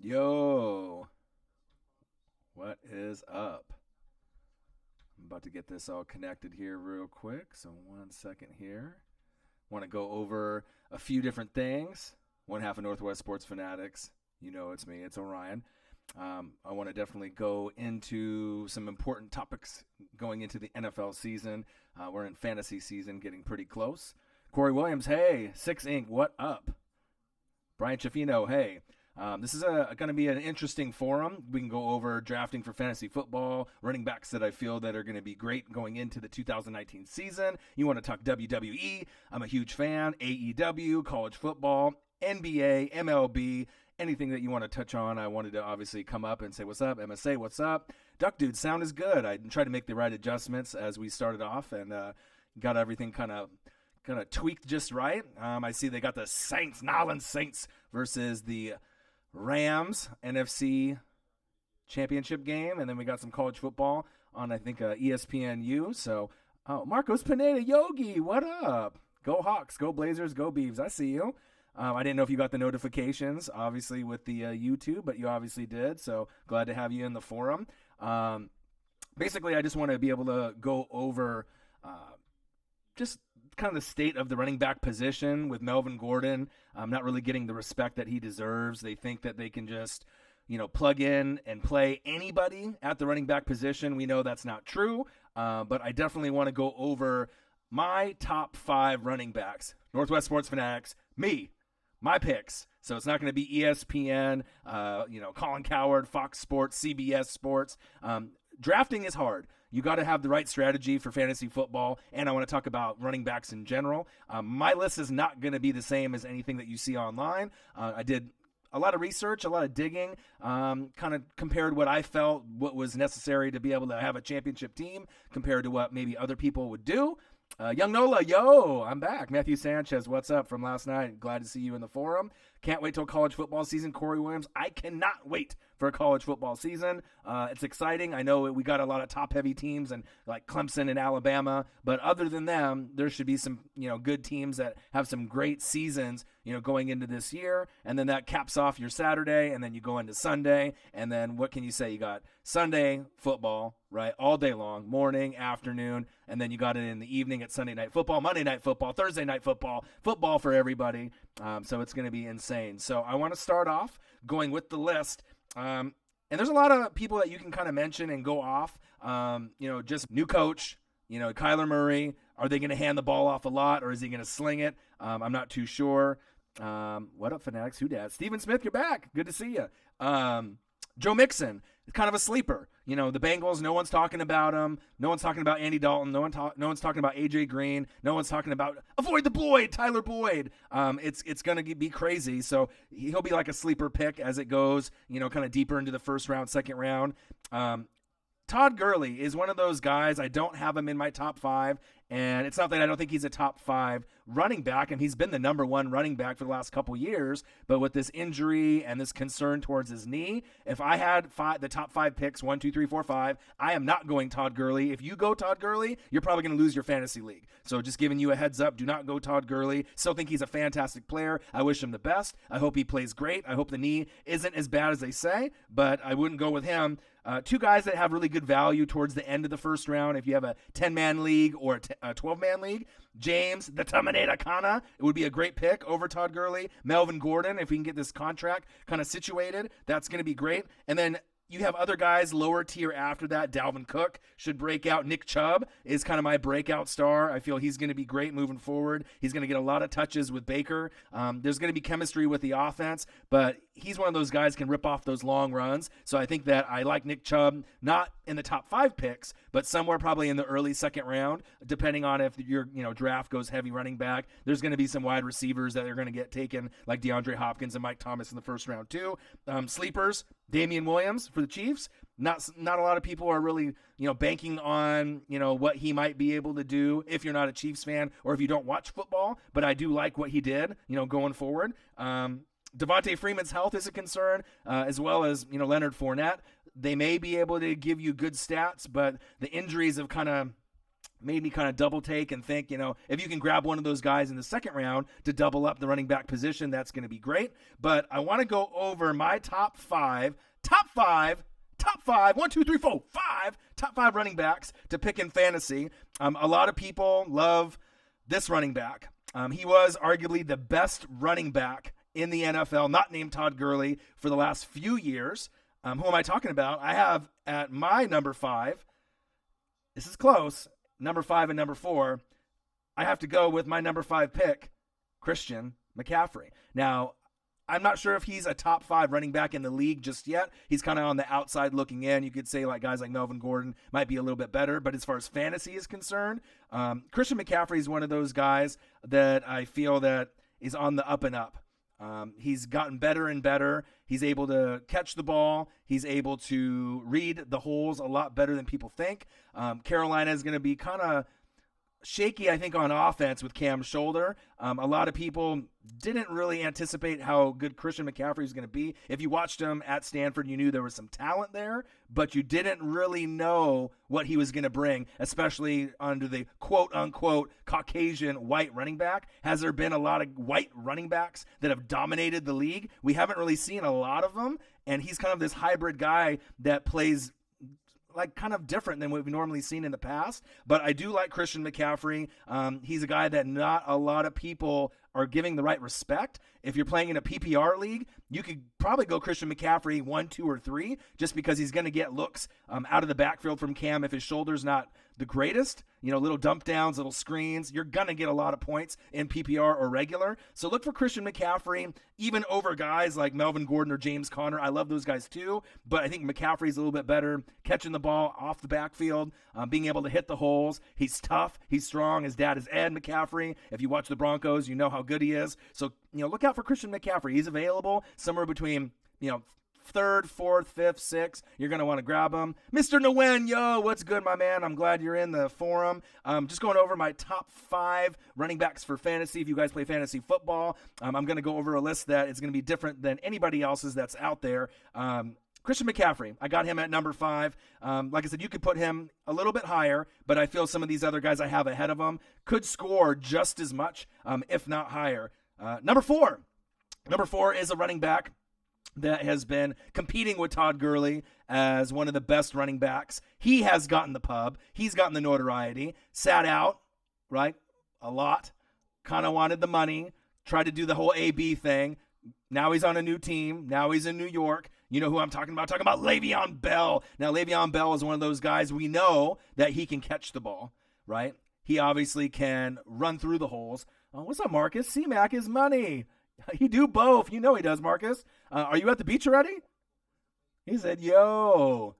Yo, what is up? I'm about to get this all connected here real quick. So, 1 second here. Want to go over a few different things. One half of Northwest Sports Fanatics. You know it's me, it's Orion. I want to definitely go into some important topics going into the NFL season. We're in fantasy season, getting pretty close. Corey Williams, hey. Six Inc., what up? Brian Chaffino, hey. This is going to be an interesting forum. We can go over drafting for fantasy football, running backs that I feel that are going to be great going into the 2019 season. You want to talk WWE? I'm a huge fan. AEW, college football, NBA, MLB, anything that you want to touch on. I wanted to obviously come up and say, what's up? MSA, what's up? Duck Dude, sound is good. I tried to make the right adjustments as we started off and got everything kind of tweaked just right. I see they got the Saints, Nolans Saints versus the Rams NFC championship game, and then we got some college football on, I think, ESPNU. So, Marcos Pineda, Yogi, what up? Go Hawks, go Blazers, go Beavs. I see you. I didn't know if you got the notifications, obviously, with the YouTube, but you obviously did. So, glad to have you in the forum. Basically, I just want to be able to go over just kind of the state of the running back position with Melvin Gordon. Not really getting the respect that he deserves. They think that they can just, plug in and play anybody at the running back position. We know that's not true, but I definitely want to go over my top 5 running backs. Northwest Sports Fanatics, my picks. So it's not going to be ESPN, Colin Cowherd, Fox Sports, CBS Sports. Drafting is hard. You got to have the right strategy for fantasy football, and I want to talk about running backs in general. My list is not going to be the same as anything that you see online. I did a lot of research, a lot of digging, kind of compared what I felt, what was necessary to be able to have a championship team compared to what maybe other people would do. Young Nola, yo, I'm back. Matthew Sanchez, what's up from last night? Glad to see you in the forum. Can't wait till college football season. Corey Williams, I cannot wait for a college football season. It's exciting. I know we got a lot of top-heavy teams and like Clemson and Alabama, but other than them, there should be some good teams that have some great seasons going into this year, and then that caps off your Saturday, and then you go into Sunday, and then what can you say? You got Sunday football, right, all day long, morning, afternoon, and then you got it in the evening at Sunday Night Football, Monday Night Football, Thursday Night Football, football for everybody. So it's going to be insane. So I want to start off going with the list. And there's a lot of people that you can kind of mention and go off. Just new coach, Kyler Murray. Are they going to hand the ball off a lot, or is he going to sling it? I'm not too sure. What up, Fanatics? Who dat? Steven Smith, you're back. Good to see you. Joe Mixon, kind of a sleeper. The Bengals, no one's talking about him. No one's talking about Andy Dalton. No one's talking about A.J. Green. No one's talking about avoid the Boyd, Tyler Boyd. It's going to be crazy. So he'll be like a sleeper pick as it goes, kind of deeper into the first round, second round. Todd Gurley is one of those guys. I don't have him in my top 5, and it's not that I don't think he's a top 5 running back, and he's been the number 1 running back for the last couple years, but with this injury and this concern towards his knee, if I had the top 5 picks, 1, 2, 3, 4, 5, I am not going Todd Gurley. If you go Todd Gurley, you're probably going to lose your fantasy league. So just giving you a heads up, do not go Todd Gurley. Still think he's a fantastic player. I wish him the best. I hope he plays great. I hope the knee isn't as bad as they say, but I wouldn't go with him. 2 guys that have really good value towards the end of the first round. If you have a 10-man league or a 12-man league, James, the Terminator Kana, it would be a great pick over Todd Gurley. Melvin Gordon, if we can get this contract kind of situated, that's going to be great. And then you have other guys lower tier after that. Dalvin Cook should break out. Nick Chubb is kind of my breakout star. I feel he's going to be great moving forward. He's going to get a lot of touches with Baker. There's going to be chemistry with the offense, but he's one of those guys can rip off those long runs. So I think that I like Nick Chubb, not in the top 5 picks, but somewhere probably in the early second round, depending on if your draft goes heavy running back. There's going to be some wide receivers that are going to get taken, like DeAndre Hopkins and Mike Thomas in the first round too. Sleepers, Damian Williams for the Chiefs. Not a lot of people are really, banking on, what he might be able to do if you're not a Chiefs fan or if you don't watch football, but I do like what he did, going forward. Devontae Freeman's health is a concern, as well as, Leonard Fournette. They may be able to give you good stats, but the injuries have kind of made me kind of double take and think, if you can grab one of those guys in the second round to double up the running back position, that's going to be great. But I want to go over my top five, 1, 2, 3, 4, 5, top 5 running backs to pick in fantasy. A lot of people love this running back. He was arguably the best running back in the NFL, not named Todd Gurley, for the last few years. Who am I talking about? I have at my number 5, this is close, number 5 and number 4, I have to go with my number 5 pick, Christian McCaffrey. Now, I'm not sure if he's a top 5 running back in the league just yet. He's kind of on the outside looking in. You could say like guys like Melvin Gordon might be a little bit better, but as far as fantasy is concerned, Christian McCaffrey is one of those guys that I feel that is on the up and up. He's gotten better and better. He's able to catch the ball. He's able to read the holes a lot better than people think. Carolina is going to be kind of shaky, I think, on offense with Cam's shoulder. A lot of people didn't really anticipate how good Christian McCaffrey was going to be. If you watched him at Stanford, you knew there was some talent there, but you didn't really know what he was going to bring, especially under the quote-unquote Caucasian white running back. Has there been a lot of white running backs that have dominated the league? We haven't really seen a lot of them, and he's kind of this hybrid guy that plays like kind of different than what we've normally seen in the past. But I do like Christian McCaffrey. He's a guy that not a lot of people are giving the right respect. If you're playing in a PPR league, you could probably go Christian McCaffrey 1, 2, or 3 just because he's going to get looks out of the backfield from Cam if his shoulder's not the greatest. Little dump downs, little screens. You're going to get a lot of points in PPR or regular. So look for Christian McCaffrey, even over guys like Melvin Gordon or James Conner. I love those guys too, but I think McCaffrey's a little bit better catching the ball off the backfield, being able to hit the holes. He's tough. He's strong. His dad is Ed McCaffrey. If you watch the Broncos, you know how good he is. So, look out for Christian McCaffrey. He's available somewhere between, 3rd, 4th, 5th, 6th. You're going to want to grab him. Mr. Nguyen, yo, what's good, my man? I'm glad you're in the forum. Just going over my top 5 running backs for fantasy. If you guys play fantasy football, I'm going to go over a list that is going to be different than anybody else's that's out there. Christian McCaffrey, I got him at number 5. Like I said, you could put him a little bit higher, but I feel some of these other guys I have ahead of him could score just as much, if not higher. Number 4 is a running back that has been competing with Todd Gurley as one of the best running backs. He has gotten the pub. He's gotten the notoriety. Sat out, right, a lot. Kind of wanted the money. Tried to do the whole AB thing. Now he's on a new team. Now he's in New York. You know who I'm talking about? I'm talking about Le'Veon Bell. Now, Le'Veon Bell is one of those guys we know that he can catch the ball, right? He obviously can run through the holes. Oh, what's up, Marcus? C-Mac is money. He do both. You know he does, Marcus. Are you at the beach already? He said, yo.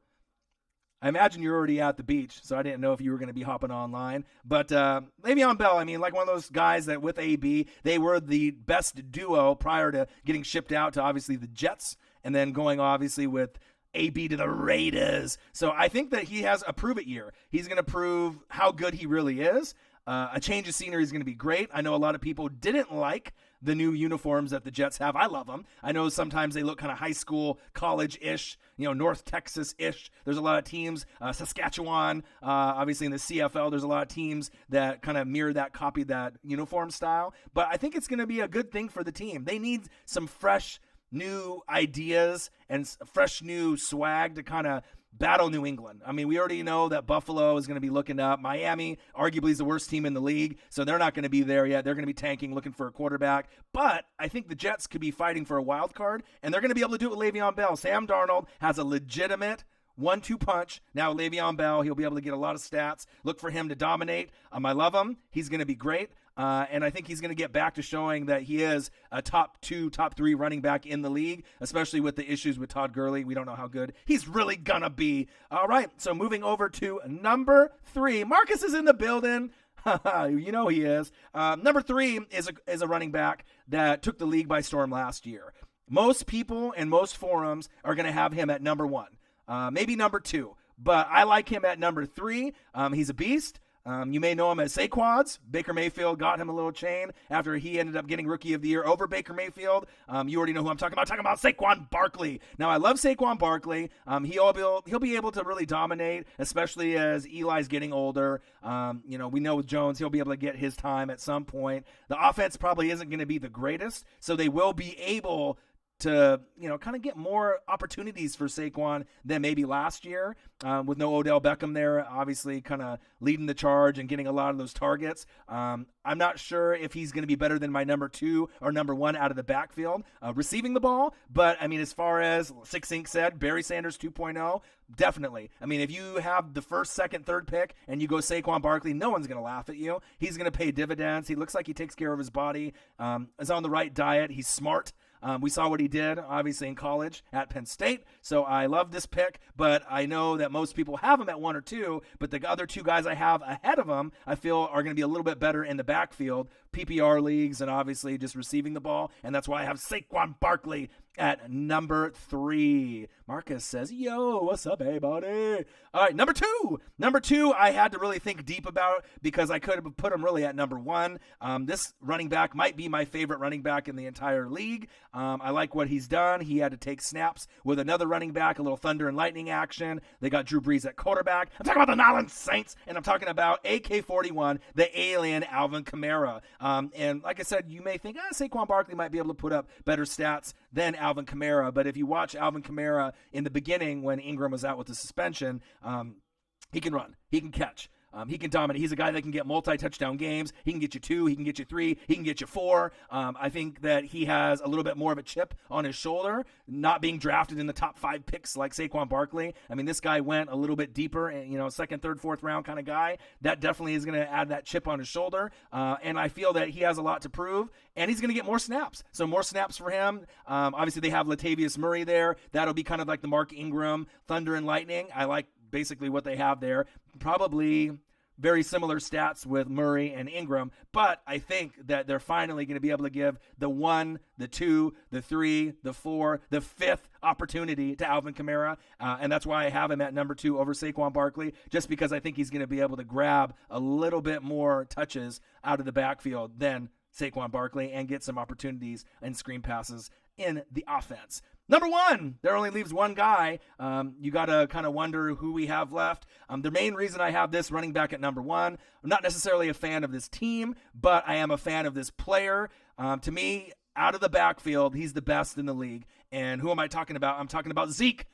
I imagine you're already at the beach, so I didn't know if you were going to be hopping online. But Le'Veon Bell, like one of those guys that with AB, they were the best duo prior to getting shipped out to obviously the Jets and then going obviously with AB to the Raiders. So I think that he has a prove-it year. He's going to prove how good he really is. A change of scenery is going to be great. I know a lot of people didn't like the new uniforms that the Jets have. I love them. I know sometimes they look kind of high school, college-ish, North Texas-ish. There's a lot of teams, Saskatchewan, obviously in the CFL, there's a lot of teams that kind of mirror that, copy that uniform style. But I think it's going to be a good thing for the team. They need some fresh new ideas and fresh new swag to kind of battle New England. We already know that Buffalo is going to be looking up. Miami, arguably, is the worst team in the league, so they're not going to be there yet. They're going to be tanking, looking for a quarterback. But I think the Jets could be fighting for a wild card, and they're going to be able to do it with Le'Veon Bell. Sam Darnold has a legitimate 1-2 punch. Now Le'Veon Bell, he'll be able to get a lot of stats. Look for him to dominate. I love him. He's going to be great. And I think he's going to get back to showing that he is a top 2, top 3 running back in the league, especially with the issues with Todd Gurley. We don't know how good he's really going to be. All right, so moving over to number 3. Marcus is in the building. You know he is. Number 3 is a running back that took the league by storm last year. Most people and most forums are going to have him at number 1, maybe number 2. But I like him at number 3. He's a beast. You may know him as Saquads. Baker Mayfield got him a little chain after he ended up getting Rookie of the Year over Baker Mayfield. You already know who I'm talking about. I'm talking about Saquon Barkley. Now, I love Saquon Barkley. He'll be able to really dominate, especially as Eli's getting older. We know with Jones, he'll be able to get his time at some point. The offense probably isn't going to be the greatest, so they will be able to, kind of get more opportunities for Saquon than maybe last year with no Odell Beckham there, obviously kind of leading the charge and getting a lot of those targets. I'm not sure if he's going to be better than my number 2 or number 1 out of the backfield receiving the ball. But, as far as Six Ink said, Barry Sanders 2.0, definitely. If you have the first, second, third pick and you go Saquon Barkley, no one's going to laugh at you. He's going to pay dividends. He looks like he takes care of his body, is on the right diet. He's smart. We saw what he did, obviously, in college at Penn State. So I love this pick, but I know that most people have him at 1 or 2, but the other 2 guys I have ahead of him, I feel are going to be a little bit better in the backfield, PPR leagues, and obviously just receiving the ball. And that's why I have Saquon Barkley at number 3. Marcus says, yo, what's up, hey, buddy? All right, number 2. Number 2, I had to really think deep about because I could have put him really at number 1. This running back might be my favorite running back in the entire league. I like what he's done. He had to take snaps with another running back, a little thunder and lightning action. They got Drew Brees at quarterback. I'm talking about the New Orleans Saints, and I'm talking about AK-41, the alien Alvin Kamara. And like I said, you may think, Saquon Barkley might be able to put up better stats than Alvin Kamara. But if you watch Alvin Kamara in the beginning when Ingram was out with the suspension, he can run, he can catch. He can dominate. He's a guy that can get multi-touchdown games. He can get you 2. He can get you 3. He can get you 4. I think that he has a little bit more of a chip on his shoulder, not being drafted in the top 5 picks like Saquon Barkley. This guy went a little bit deeper, and second, third, fourth round kind of guy. That definitely is going to add that chip on his shoulder. And I feel that he has a lot to prove, and he's going to get more snaps. So more snaps for him. Obviously, they have Latavius Murray there. That'll be kind of like the Mark Ingram Thunder and Lightning. I like basically what they have there. Probably very similar stats with Murray and Ingram, but I think that they're finally going to be able to give the 1, the 2, the 3, the 4, the 5th opportunity to Alvin Kamara, and that's why I have him at number 2 over Saquon Barkley, just because I think he's going to be able to grab a little bit more touches out of the backfield than Saquon Barkley and get some opportunities and screen passes in the offense. Number 1, there only leaves one guy. You got to kind of wonder who we have left. The main reason I have this running back at number 1, I'm not necessarily a fan of this team, but I am a fan of this player. To me, out of the backfield, he's the best in the league. And who am I talking about? I'm talking about Zeke.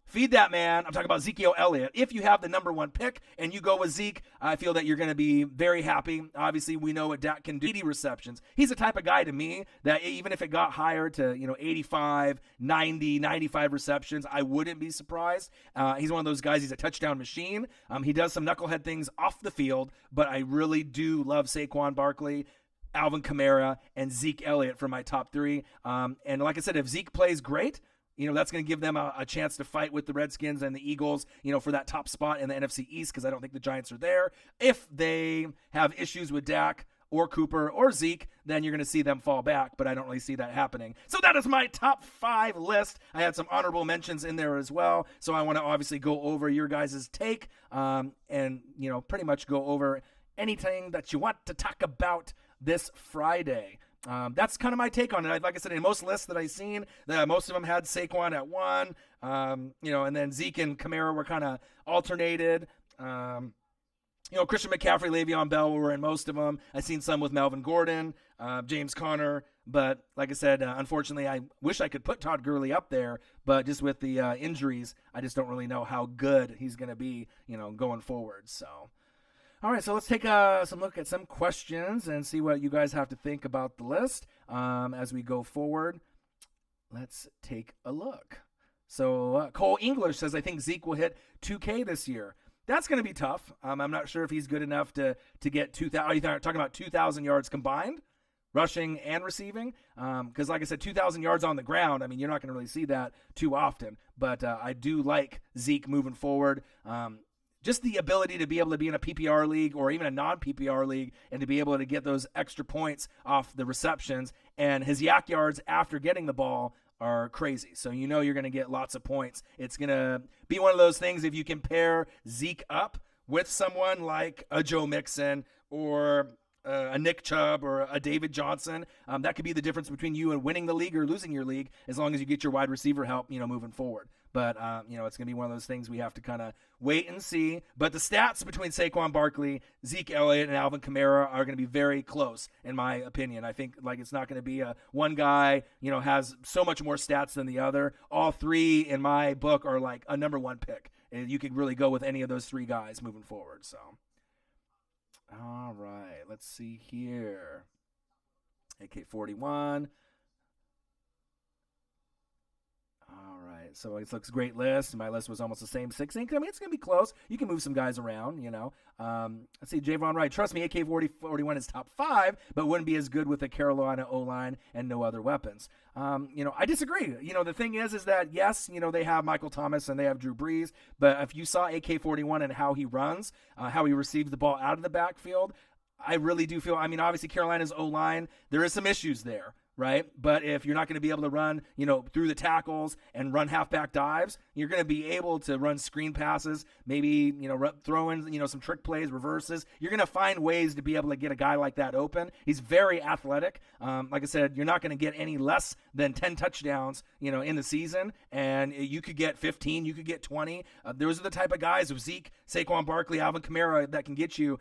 Feed that man. I'm talking about Ezekiel Elliott. If you have the number 1 pick and you go with Zeke, I feel that you're going to be very happy. Obviously, we know what Dak can do. 80 receptions. He's the type of guy to me that even if it got higher to 85, 90, 95 receptions, I wouldn't be surprised. He's one of those guys. He's a touchdown machine. He does some knucklehead things off the field, but I really do love Saquon Barkley, Alvin Kamara, and Zeke Elliott for my top 3. And like I said, if Zeke plays great, that's going to give them a chance to fight with the Redskins and the Eagles, for that top spot in the NFC East, because I don't think the Giants are there. If they have issues with Dak or Cooper or Zeke, then you're going to see them fall back, but I don't really see that happening. So that is my top 5 list. I had some honorable mentions in there as well, so I want to obviously go over your guys' take and, pretty much go over anything that you want to talk about this Friday. That's kind of my take on it. Like I said, in most lists that I've seen, most of them had Saquon at 1, and then Zeke and Kamara were kind of alternated. Christian McCaffrey, Le'Veon Bell were in most of them. I've seen some with Melvin Gordon, James Conner, but like I said, unfortunately, I wish I could put Todd Gurley up there, but just with the injuries, I just don't really know how good he's going to be, going forward. So. All right, so let's take some look at some questions and see what you guys have to think about the list as we go forward. Let's take a look. So Cole English says, I think Zeke will hit 2K this year. That's going to be tough. I'm not sure if he's good enough to get 2,000. Are you talking about 2,000 yards combined, rushing and receiving? Because like I said, 2,000 yards on the ground, you're not going to really see that too often. But I do like Zeke moving forward. Just the ability to be able to be in a PPR league or even a non-PPR league and to be able to get those extra points off the receptions. And his yak yards after getting the ball are crazy. So you're going to get lots of points. It's going to be one of those things, if you compare Zeke up with someone like a Joe Mixon or a Nick Chubb or a David Johnson. That could be the difference between you and winning the league or losing your league, as long as you get your wide receiver help, moving forward. But, it's going to be one of those things we have to kind of wait and see. But the stats between Saquon Barkley, Zeke Elliott, and Alvin Kamara are going to be very close, in my opinion. I think, it's not going to be one guy, has so much more stats than the other. All three, in my book, are like a number one pick. And you could really go with any of those three guys moving forward. So, all right, let's see here. AK-41. All right, so it looks great list. My list was almost the same 16. I mean, it's going to be close. You can move some guys around, Let's see, Javon Wright. Trust me, AK-41 is top 5, but wouldn't be as good with the Carolina O-line and no other weapons. I disagree. The thing is that, yes, they have Michael Thomas and they have Drew Brees, but if you saw AK-41 and how he runs, how he receives the ball out of the backfield, I really do feel, obviously Carolina's O-line, there is some issues there. Right? But if you're not going to be able to run, through the tackles and run halfback dives, you're going to be able to run screen passes, maybe, throw in, some trick plays, reverses. You're going to find ways to be able to get a guy like that open. He's very athletic. Like I said, you're not going to get any less than 10 touchdowns, in the season. And you could get 15, you could get 20. Those are the type of guys of Zeke, Saquon Barkley, Alvin Kamara that can get you,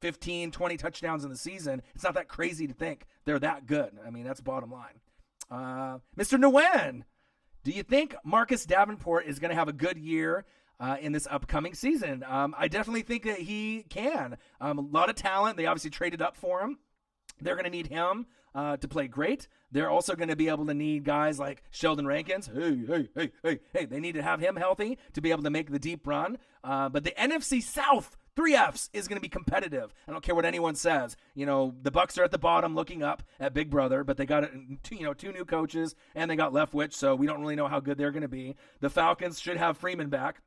15, 20 touchdowns in the season. It's not that crazy to think they're that good. That's bottom line. Mr. Nguyen, do you think Marcus Davenport is going to have a good year in this upcoming season? I definitely think that he can. A lot of talent. They obviously traded up for him. They're going to need him to play great. They're also going to be able to need guys like Sheldon Rankins. Hey. They need to have him healthy to be able to make the deep run. But the NFC South, 3 Fs, is going to be competitive. I don't care what anyone says. The Bucs are at the bottom looking up at Big Brother, but they got two new coaches, and they got Leftwich, so we don't really know how good they're going to be. The Falcons should have Freeman back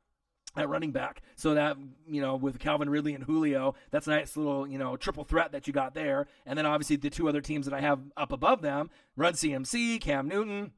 at running back, so that, with Calvin Ridley and Julio, that's a nice little, triple threat that you got there. And then obviously the two other teams that I have up above them, Run CMC, Cam Newton,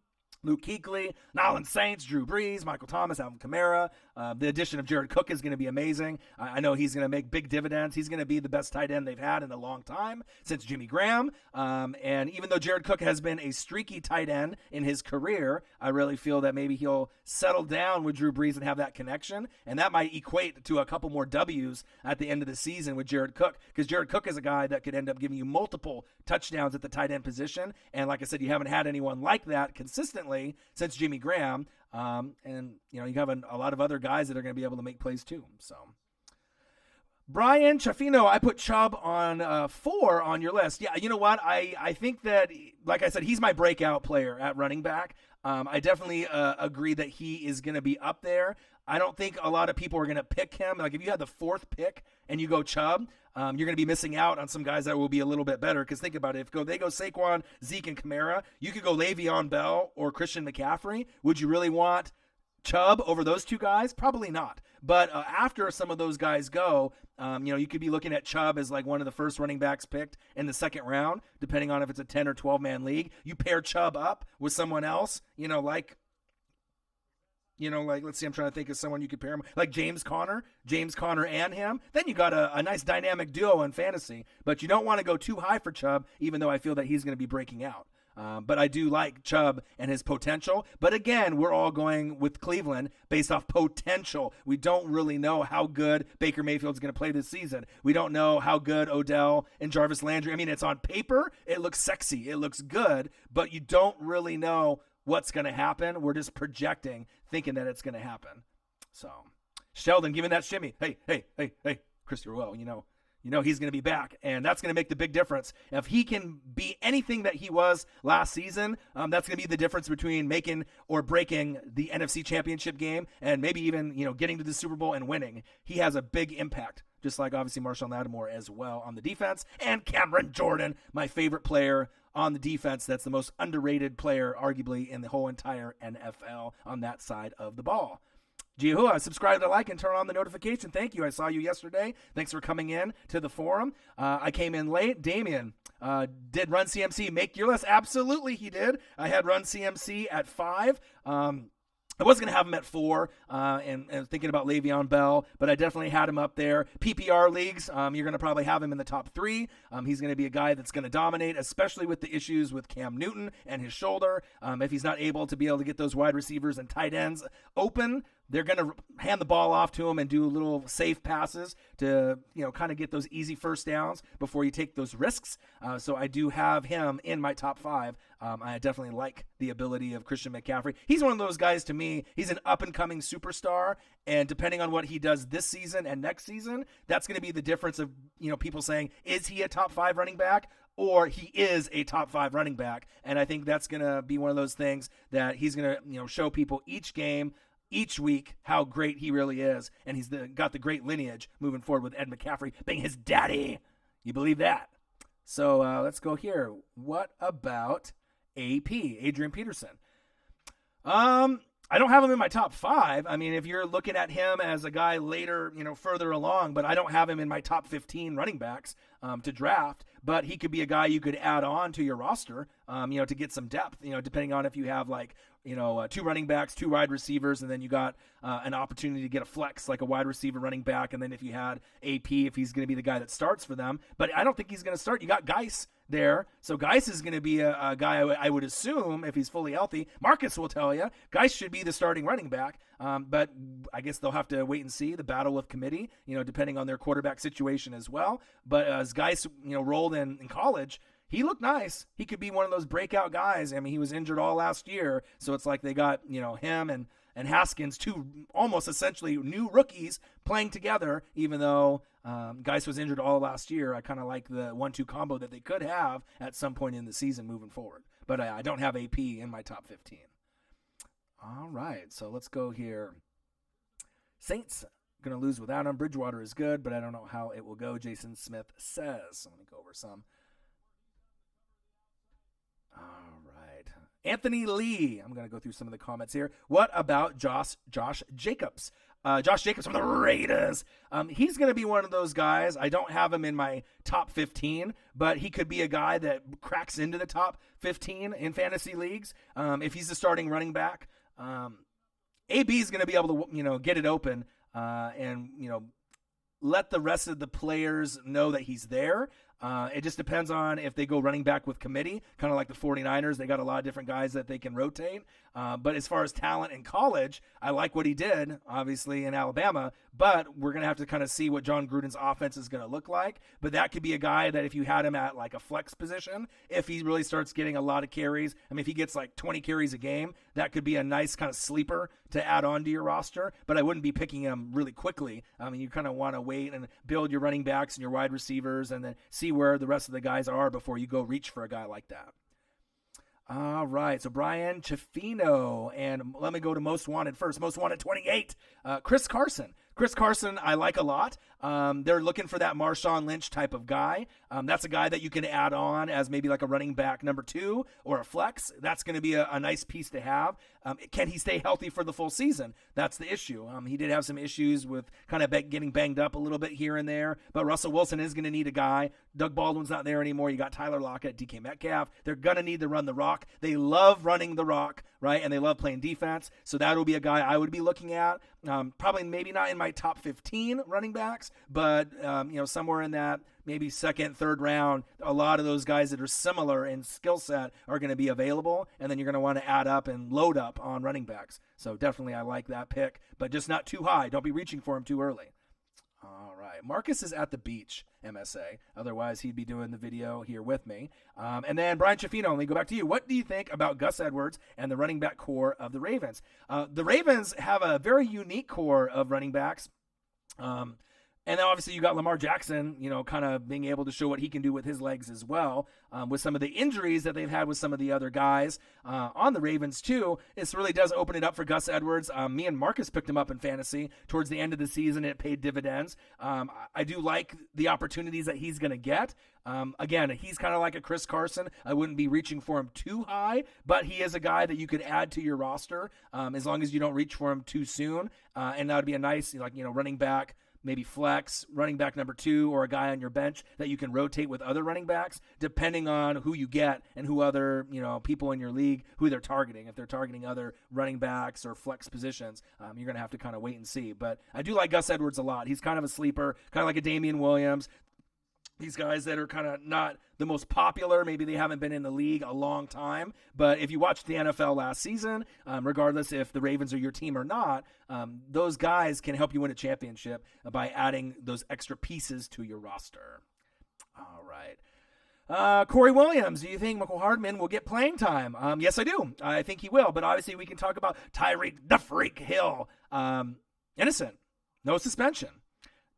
Luke Kuechly, Nolans Saints, Drew Brees, Michael Thomas, Alvin Kamara. The addition of Jared Cook is going to be amazing. I know he's going to make big dividends. He's going to be the best tight end they've had in a long time since Jimmy Graham. And even though Jared Cook has been a streaky tight end in his career, I really feel that maybe he'll settle down with Drew Brees and have that connection. And that might equate to a couple more W's at the end of the season with Jared Cook, because Jared Cook is a guy that could end up giving you multiple touchdowns at the tight end position. And like I said, you haven't had anyone like that consistently since Jimmy Graham. And you have a lot of other guys that are going to be able to make plays too. So, Brian Chaffino, I put Chubb on 4 on your list. Yeah, you know what? I think that, like I said, he's my breakout player at running back. I definitely agree that he is going to be up there. I don't think a lot of people are going to pick him. Like if you had the 4th pick and you go Chubb, you're going to be missing out on some guys that will be a little bit better. Because think about it. If they go Saquon, Zeke, and Kamara, you could go Le'Veon Bell or Christian McCaffrey. Would you really want Chubb over those two guys? Probably not. But after some of those guys go, you could be looking at Chubb as like one of the first running backs picked in the 2nd round, depending on if it's a 10 or 12-man league. You pair Chubb up with someone else, like let's see, I'm trying to think of someone you could pair him, like James Conner and him. Then you got a nice dynamic duo in fantasy, but you don't want to go too high for Chubb, even though I feel that he's going to be breaking out. But I do like Chubb and his potential. But again, we're all going with Cleveland based off potential. We don't really know how good Baker Mayfield's going to play this season. We don't know how good Odell and Jarvis Landry. It's on paper, it looks sexy, it looks good, but you don't really know what's going to happen. We're just projecting, thinking that it's going to happen. So, Sheldon giving that shimmy. Hey, Chris Ruel, he's going to be back, and that's going to make the big difference. If he can be anything that he was last season, that's going to be the difference between making or breaking the NFC Championship game and maybe even, getting to the Super Bowl and winning. He has a big impact, just like obviously Marshawn Lattimore as well on the defense, and Cameron Jordan, my favorite player on the defense. That's the most underrated player, arguably, in the whole entire NFL on that side of the ball. Jiahua, subscribe to like and turn on the notification. Thank you. I saw you yesterday. Thanks for coming in to the forum. I came in late. Damien, did Run CMC make your list? Absolutely, he did. I had Run CMC at 5. I was going to have him at 4 and thinking about Le'Veon Bell, but I definitely had him up there. PPR leagues, you're going to probably have him in the top 3. He's going to be a guy that's going to dominate, especially with the issues with Cam Newton and his shoulder. If he's not able to be able to get those wide receivers and tight ends open, they're going to hand the ball off to him and do little safe passes to, kind of get those easy first downs before you take those risks. So I do have him in my top 5. I definitely like the ability of Christian McCaffrey. He's one of those guys to me. He's an up-and-coming superstar, and depending on what he does this season and next season, that's going to be the difference of, people saying, is he a top 5 running back? Or he is a top 5 running back. And I think that's going to be one of those things that he's going to, show people each game, each week, how great he really is. And he's got the great lineage moving forward with Ed McCaffrey being his daddy. You believe that? So let's go here. What about AP, Adrian Peterson? I don't have him in my top 5. I mean, if you're looking at him as a guy later, further along, but I don't have him in my top 15 running backs to draft. But he could be a guy you could add on to your roster, to get some depth, depending on if you have 2 running backs, 2 wide receivers, and then you got an opportunity to get a flex like a wide receiver running back. And then if you had AP, if he's going to be the guy that starts for them, but I don't think he's going to start. You got Geis there. So Geis is going to be a guy I would assume if he's fully healthy. Marcus will tell you Geis should be the starting running back. But I guess they'll have to wait and see the battle of committee, depending on their quarterback situation as well. But as Geis, rolled in college, he looked nice. He could be one of those breakout guys. I mean, he was injured all last year. So it's like they got, him and Haskins, 2 almost essentially new rookies playing together, even though Geis was injured all last year. I kind of like the 1-2 combo that they could have at some point in the season moving forward. But I don't have AP in my top 15. All right, so let's go here. Saints going to lose without him. Bridgewater is good, but I don't know how it will go, Jason Smith says. So let me go over some. All right. Anthony Lee. I'm going to go through some of the comments here. What about Josh Jacobs? Josh Jacobs from the Raiders. He's going to be one of those guys. I don't have him in my top 15, but he could be a guy that cracks into the top 15 in fantasy leagues if he's the starting running back. AB is going to be able to, get it open and, let the rest of the players know that he's there. It just depends on if they go running back with committee, kind of like the 49ers. They got a lot of different guys that they can rotate. But as far as talent in college, I like what he did, obviously, in Alabama. But we're going to have to kind of see what John Gruden's offense is going to look like. But that could be a guy that if you had him at like a flex position, if he really starts getting a lot of carries, I mean, if he gets like 20 carries a game, that could be a nice kind of sleeper to add on to your roster. But I wouldn't be picking him really quickly. I mean, you kind of want to wait and build your running backs and your wide receivers and then see where the rest of the guys are before you go reach for a guy like that. All right, so Brian Chafino, and let me go to Most Wanted first. Most Wanted 28, Chris Carson. Chris Carson, I like a lot. They're looking for that Marshawn Lynch type of guy. That's a guy that you can add on as maybe like a running back number 2 or a flex. That's going to be a nice piece to have. Can he stay healthy for the full season? That's the issue. He did have some issues with kind of getting banged up a little bit here and there, but Russell Wilson is going to need a guy. Doug Baldwin's not there anymore. You got Tyler Lockett, DK Metcalf. They're going to need to run the rock. They love running the rock, right? And they love playing defense. So that will be a guy I would be looking at. Probably maybe not in my top 15 running backs, but somewhere in that maybe second, third round, a lot of those guys that are similar in skill set are going to be available, and then you're going to want to add up and load up on running backs. So definitely I like that pick, but just not too high. Don't be reaching for him too early. All right. Marcus is at the beach, MSA. Otherwise, he'd be doing the video here with me. And then Brian Chafino, let me go back to you. What do you think about Gus Edwards and the running back core of the Ravens? The Ravens have a very unique core of running backs. And then obviously you got Lamar Jackson, kind of being able to show what he can do with his legs as well. With some of the injuries that they've had with some of the other guys on the Ravens too, this really does open it up for Gus Edwards. Me and Marcus picked him up in fantasy towards the end of the season. It paid dividends. I do like the opportunities that he's going to get. Again, he's kind of like a Chris Carson. I wouldn't be reaching for him too high, but he is a guy that you could add to your roster as long as you don't reach for him too soon. And that would be a nice, running back, maybe flex, running back number 2, or a guy on your bench that you can rotate with other running backs, depending on who you get and who other, people in your league, who they're targeting. If they're targeting other running backs or flex positions, you're going to have to kind of wait and see. But I do like Gus Edwards a lot. He's kind of a sleeper, kind of like a Damian Williams. These guys that are kind of not the most popular, maybe they haven't been in the league a long time, but if you watched the NFL last season, regardless if the Ravens are your team or not, those guys can help you win a championship by adding those extra pieces to your roster. All right. Corey Williams, do you think Mecole Hardman will get playing time? Yes, I do. I think he will, but obviously we can talk about Tyreek the Freak Hill. Innocent. No suspension.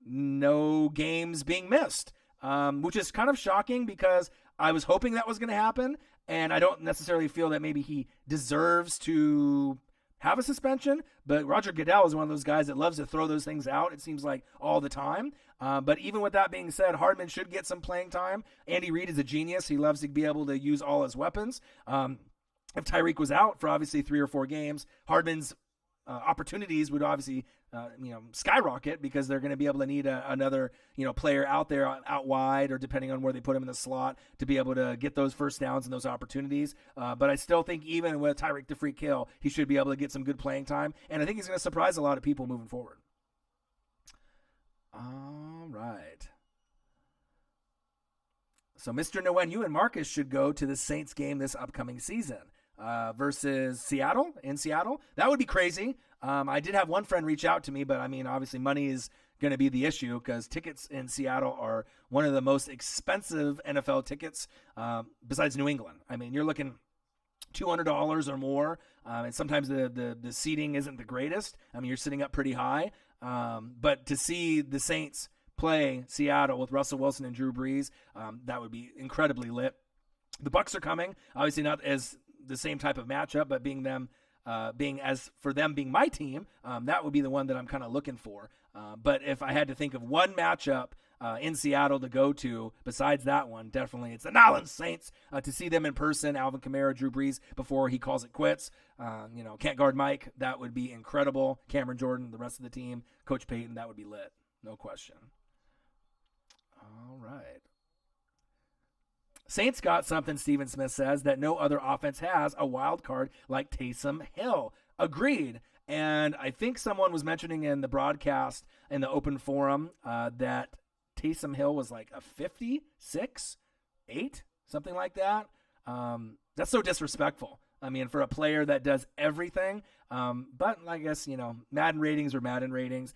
No games being missed. Which is kind of shocking because I was hoping that was going to happen, and I don't necessarily feel that maybe he deserves to have a suspension, but Roger Goodell is one of those guys that loves to throw those things out, it seems like, all the time. But even with that being said, Hardman should get some playing time. Andy Reid is a genius. He loves to be able to use all his weapons. If Tyreek was out for obviously 3 or 4 games, Hardman's opportunities would obviously skyrocket because they're going to be able to need another player out there out wide, or depending on where they put him in the slot, to be able to get those first downs and those opportunities. But I still think even with Tyreek the Freak Hill, he should be able to get some good playing time, and I think he's going to surprise a lot of people moving forward. All right. So Mr. Nguyen, you and Marcus should go to the Saints game this upcoming season. Versus Seattle, in Seattle. That would be crazy. I did have one friend reach out to me, but I mean, obviously money is going to be the issue because tickets in Seattle are one of the most expensive NFL tickets besides New England. I mean, you're looking $200 or more, and sometimes the seating isn't the greatest. I mean, you're sitting up pretty high. But to see the Saints play Seattle with Russell Wilson and Drew Brees, that would be incredibly lit. The Bucs are coming, obviously not as the same type of matchup, but being my team, that would be the one that I'm kind of looking for. But if I had to think of one matchup in Seattle to go to besides that one, definitely it's the New Orleans Saints. To see them in person, Alvin Kamara, Drew Brees, before he calls it quits. Can't guard Mike. That would be incredible. Cameron Jordan, the rest of the team, Coach Payton, that would be lit. No question. All right. Saints got something, Stephen Smith says, that no other offense has, a wild card like Taysom Hill. Agreed. And I think someone was mentioning in the broadcast in the open forum that Taysom Hill was like a 56, 8, something like that. That's so disrespectful. I mean, for a player that does everything. But I guess, Madden ratings are Madden ratings.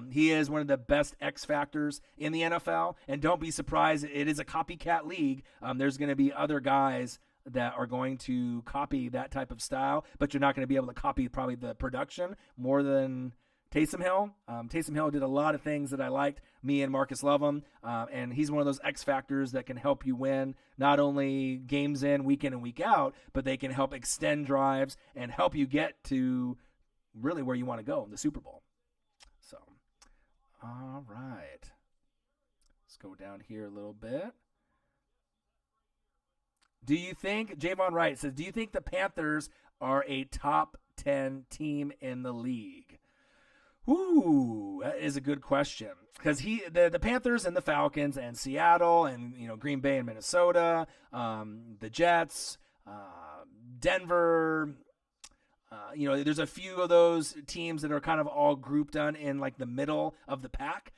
He is one of the best X factors in the NFL. And don't be surprised, it is a copycat league. There's going to be other guys that are going to copy that type of style, but you're not going to be able to copy probably the production more than Taysom Hill. Taysom Hill did a lot of things that I liked. Me and Marcus love him. And he's one of those X factors that can help you win not only games in, week and week out, but they can help extend drives and help you get to really where you want to go, the Super Bowl. So, all right. Let's go down here a little bit. Javon Wright says, do you think the Panthers are a top 10 team in the league? Ooh, that is a good question. Because the Panthers and the Falcons and Seattle and Green Bay and Minnesota, the Jets, Denver, there's a few of those teams that are kind of all grouped in like the middle of the pack.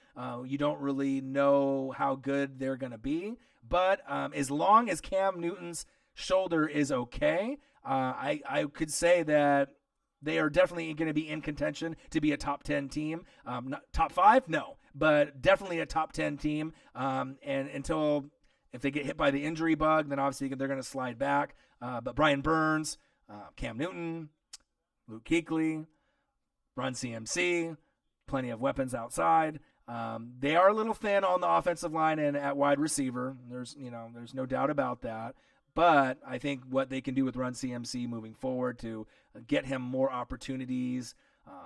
You don't really know how good they're going to be. But as long as Cam Newton's shoulder is okay, I could say that they are definitely going to be in contention to be a top 10 team. Not top 5, no, but definitely a top 10 team. And if they get hit by the injury bug, then obviously they're going to slide back. But Brian Burns, Cam Newton, Luke Kuechly, Run CMC, plenty of weapons outside. They are a little thin on the offensive line and at wide receiver. There's no doubt about that. But I think what they can do with Run CMC moving forward to get him more opportunities,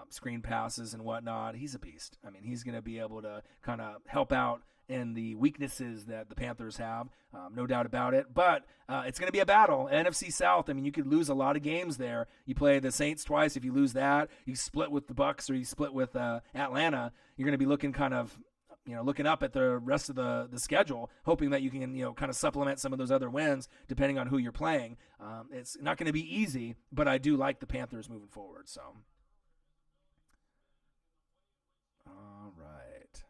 screen passes and whatnot, he's a beast. I mean, he's going to be able to kind of help out and the weaknesses that the Panthers have, no doubt about it. But it's going to be a battle. NFC South, I mean, you could lose a lot of games there. You play the Saints twice. If you lose that, you split with the Bucs or you split with Atlanta, you're going to be looking kind of, looking up at the rest of the schedule, hoping that you can, kind of supplement some of those other wins depending on who you're playing. It's not going to be easy, but I do like the Panthers moving forward. So, all right.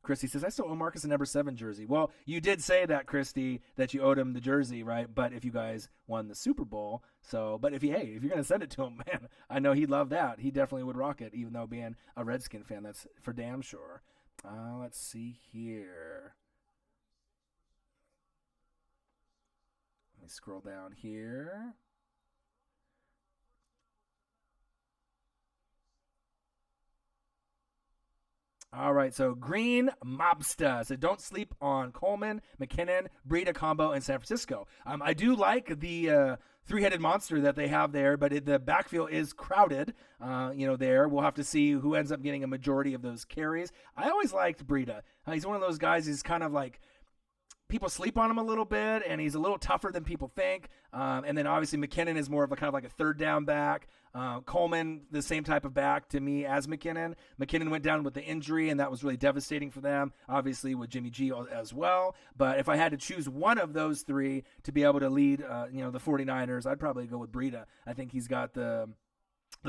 Christy says, I still owe Marcus a number 7 jersey. Well, you did say that, Christy, that you owed him the jersey, right? But if you guys won the Super Bowl, but if you're going to send it to him, man, I know he'd love that. He definitely would rock it, even though being a Redskin fan, that's for damn sure. Let's see here. Let me scroll down here. All right, so Green Mobsta said, don't sleep on Coleman, McKinnon, Breida combo in San Francisco. I do like the three-headed monster that they have there, but the backfield is crowded, there. We'll have to see who ends up getting a majority of those carries. I always liked Breida. He's one of those guys, he's kind of like, people sleep on him a little bit, and he's a little tougher than people think. And then obviously McKinnon is more of a kind of like a third down back. Coleman, the same type of back to me as McKinnon. McKinnon went down with the injury, and that was really devastating for them, obviously with Jimmy G as well. But if I had to choose one of those three to be able to lead, the 49ers, I'd probably go with Breida. I think he's got the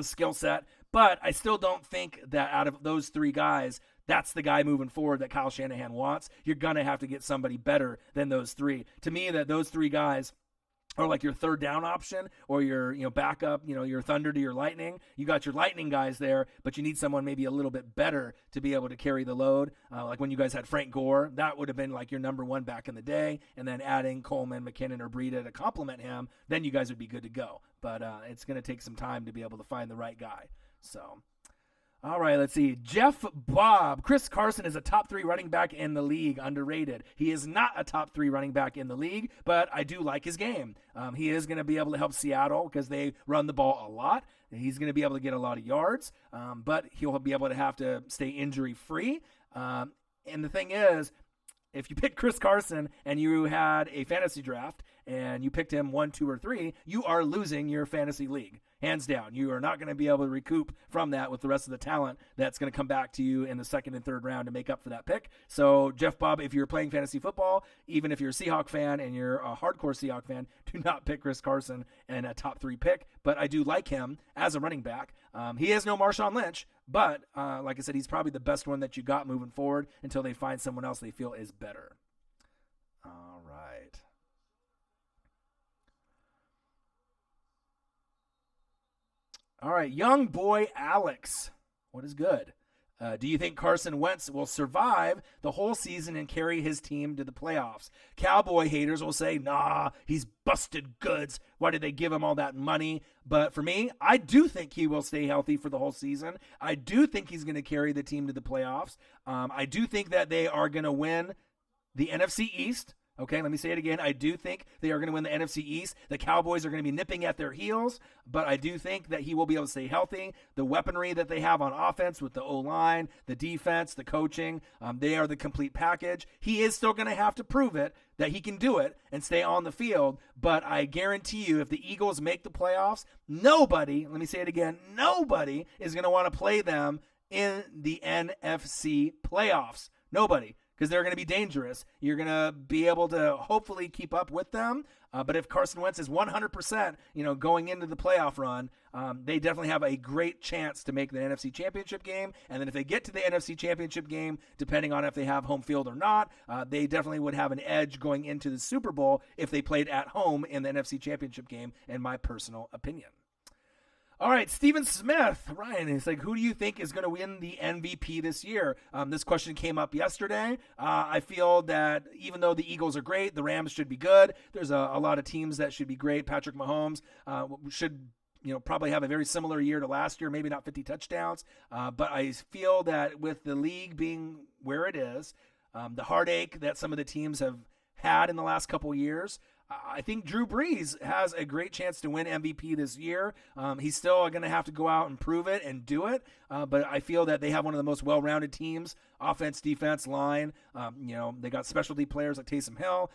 skill set. But I still don't think that out of those three guys, that's the guy moving forward that Kyle Shanahan wants. You're going to have to get somebody better than those three. To me, that those three guys are like your third down option or your backup, your thunder to your lightning. You got your lightning guys there, but you need someone maybe a little bit better to be able to carry the load. Like when you guys had Frank Gore, that would have been like your number one back in the day. And then adding Coleman, McKinnon, or Breida to complement him, then you guys would be good to go. But it's going to take some time to be able to find the right guy. So, all right, let's see. Jeff Bob. Chris Carson is a top 3 running back in the league, underrated. He is not a top 3 running back in the league, but I do like his game. He is going to be able to help Seattle because they run the ball a lot. He's going to be able to get a lot of yards, but he'll be able to have to stay injury-free. And the thing is, if you pick Chris Carson and you had a fantasy draft and you picked him 1, 2, or 3, you are losing your fantasy league. Hands down. You are not going to be able to recoup from that with the rest of the talent that's going to come back to you in the second and third round to make up for that pick. So, Jeff Bob, if you're playing fantasy football, even if you're a Seahawk fan and you're a hardcore Seahawk fan, do not pick Chris Carson in a top 3 pick. But I do like him as a running back. He is no Marshawn Lynch, but like I said, he's probably the best one that you got moving forward until they find someone else they feel is better. All right. All right, young boy Alex. What is good? Do you think Carson Wentz will survive the whole season and carry his team to the playoffs? Cowboy haters will say, nah, he's busted goods. Why did they give him all that money? But for me, I do think he will stay healthy for the whole season. I do think he's going to carry the team to the playoffs. I do think that they are going to win the NFC East. Okay, let me say it again. I do think they are going to win the NFC East. The Cowboys are going to be nipping at their heels, but I do think that he will be able to stay healthy. The weaponry that they have on offense with the O-line, the defense, the coaching, they are the complete package. He is still going to have to prove it that he can do it and stay on the field, but I guarantee you if the Eagles make the playoffs, nobody, let me say it again, nobody is going to want to play them in the NFC playoffs. Nobody. Because they're going to be dangerous. You're going to be able to hopefully keep up with them. But if Carson Wentz is 100%, going into the playoff run, they definitely have a great chance to make the NFC Championship game. And then if they get to the NFC Championship game, depending on if they have home field or not, they definitely would have an edge going into the Super Bowl if they played at home in the NFC Championship game, in my personal opinion. All right, Steven Smith, Ryan, he's like, who do you think is going to win the MVP this year? This question came up yesterday. I feel that even though the Eagles are great, the Rams should be good. There's a lot of teams that should be great. Patrick Mahomes should probably have a very similar year to last year, maybe not 50 touchdowns. But I feel that with the league being where it is, the heartache that some of the teams have had in the last couple of years, I think Drew Brees has a great chance to win MVP this year. He's still going to have to go out and prove it and do it. But I feel that they have one of the most well-rounded teams, offense, defense, line. They got specialty players like Taysom Hill.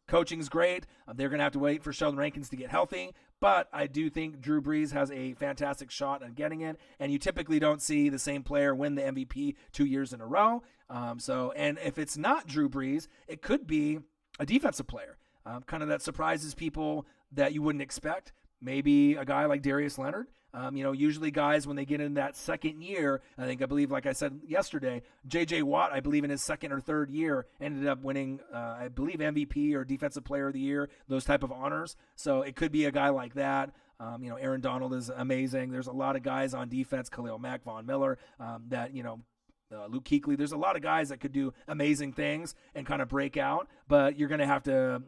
Coaching's great. They're going to have to wait for Sheldon Rankins to get healthy. But I do think Drew Brees has a fantastic shot at getting it. And you typically don't see the same player win the MVP 2 years in a row. And if it's not Drew Brees, it could be a defensive player. Kind of that surprises people that you wouldn't expect. Maybe a guy like Darius Leonard. Usually guys, when they get in that second year, I believe, like I said yesterday, J.J. Watt, I believe in his second or third year, ended up winning, I believe, MVP or Defensive Player of the Year, those type of honors. So it could be a guy like that. Aaron Donald is amazing. There's a lot of guys on defense, Khalil Mack, Von Miller, Luke Kuechly. There's a lot of guys that could do amazing things and kind of break out, but you're going to have to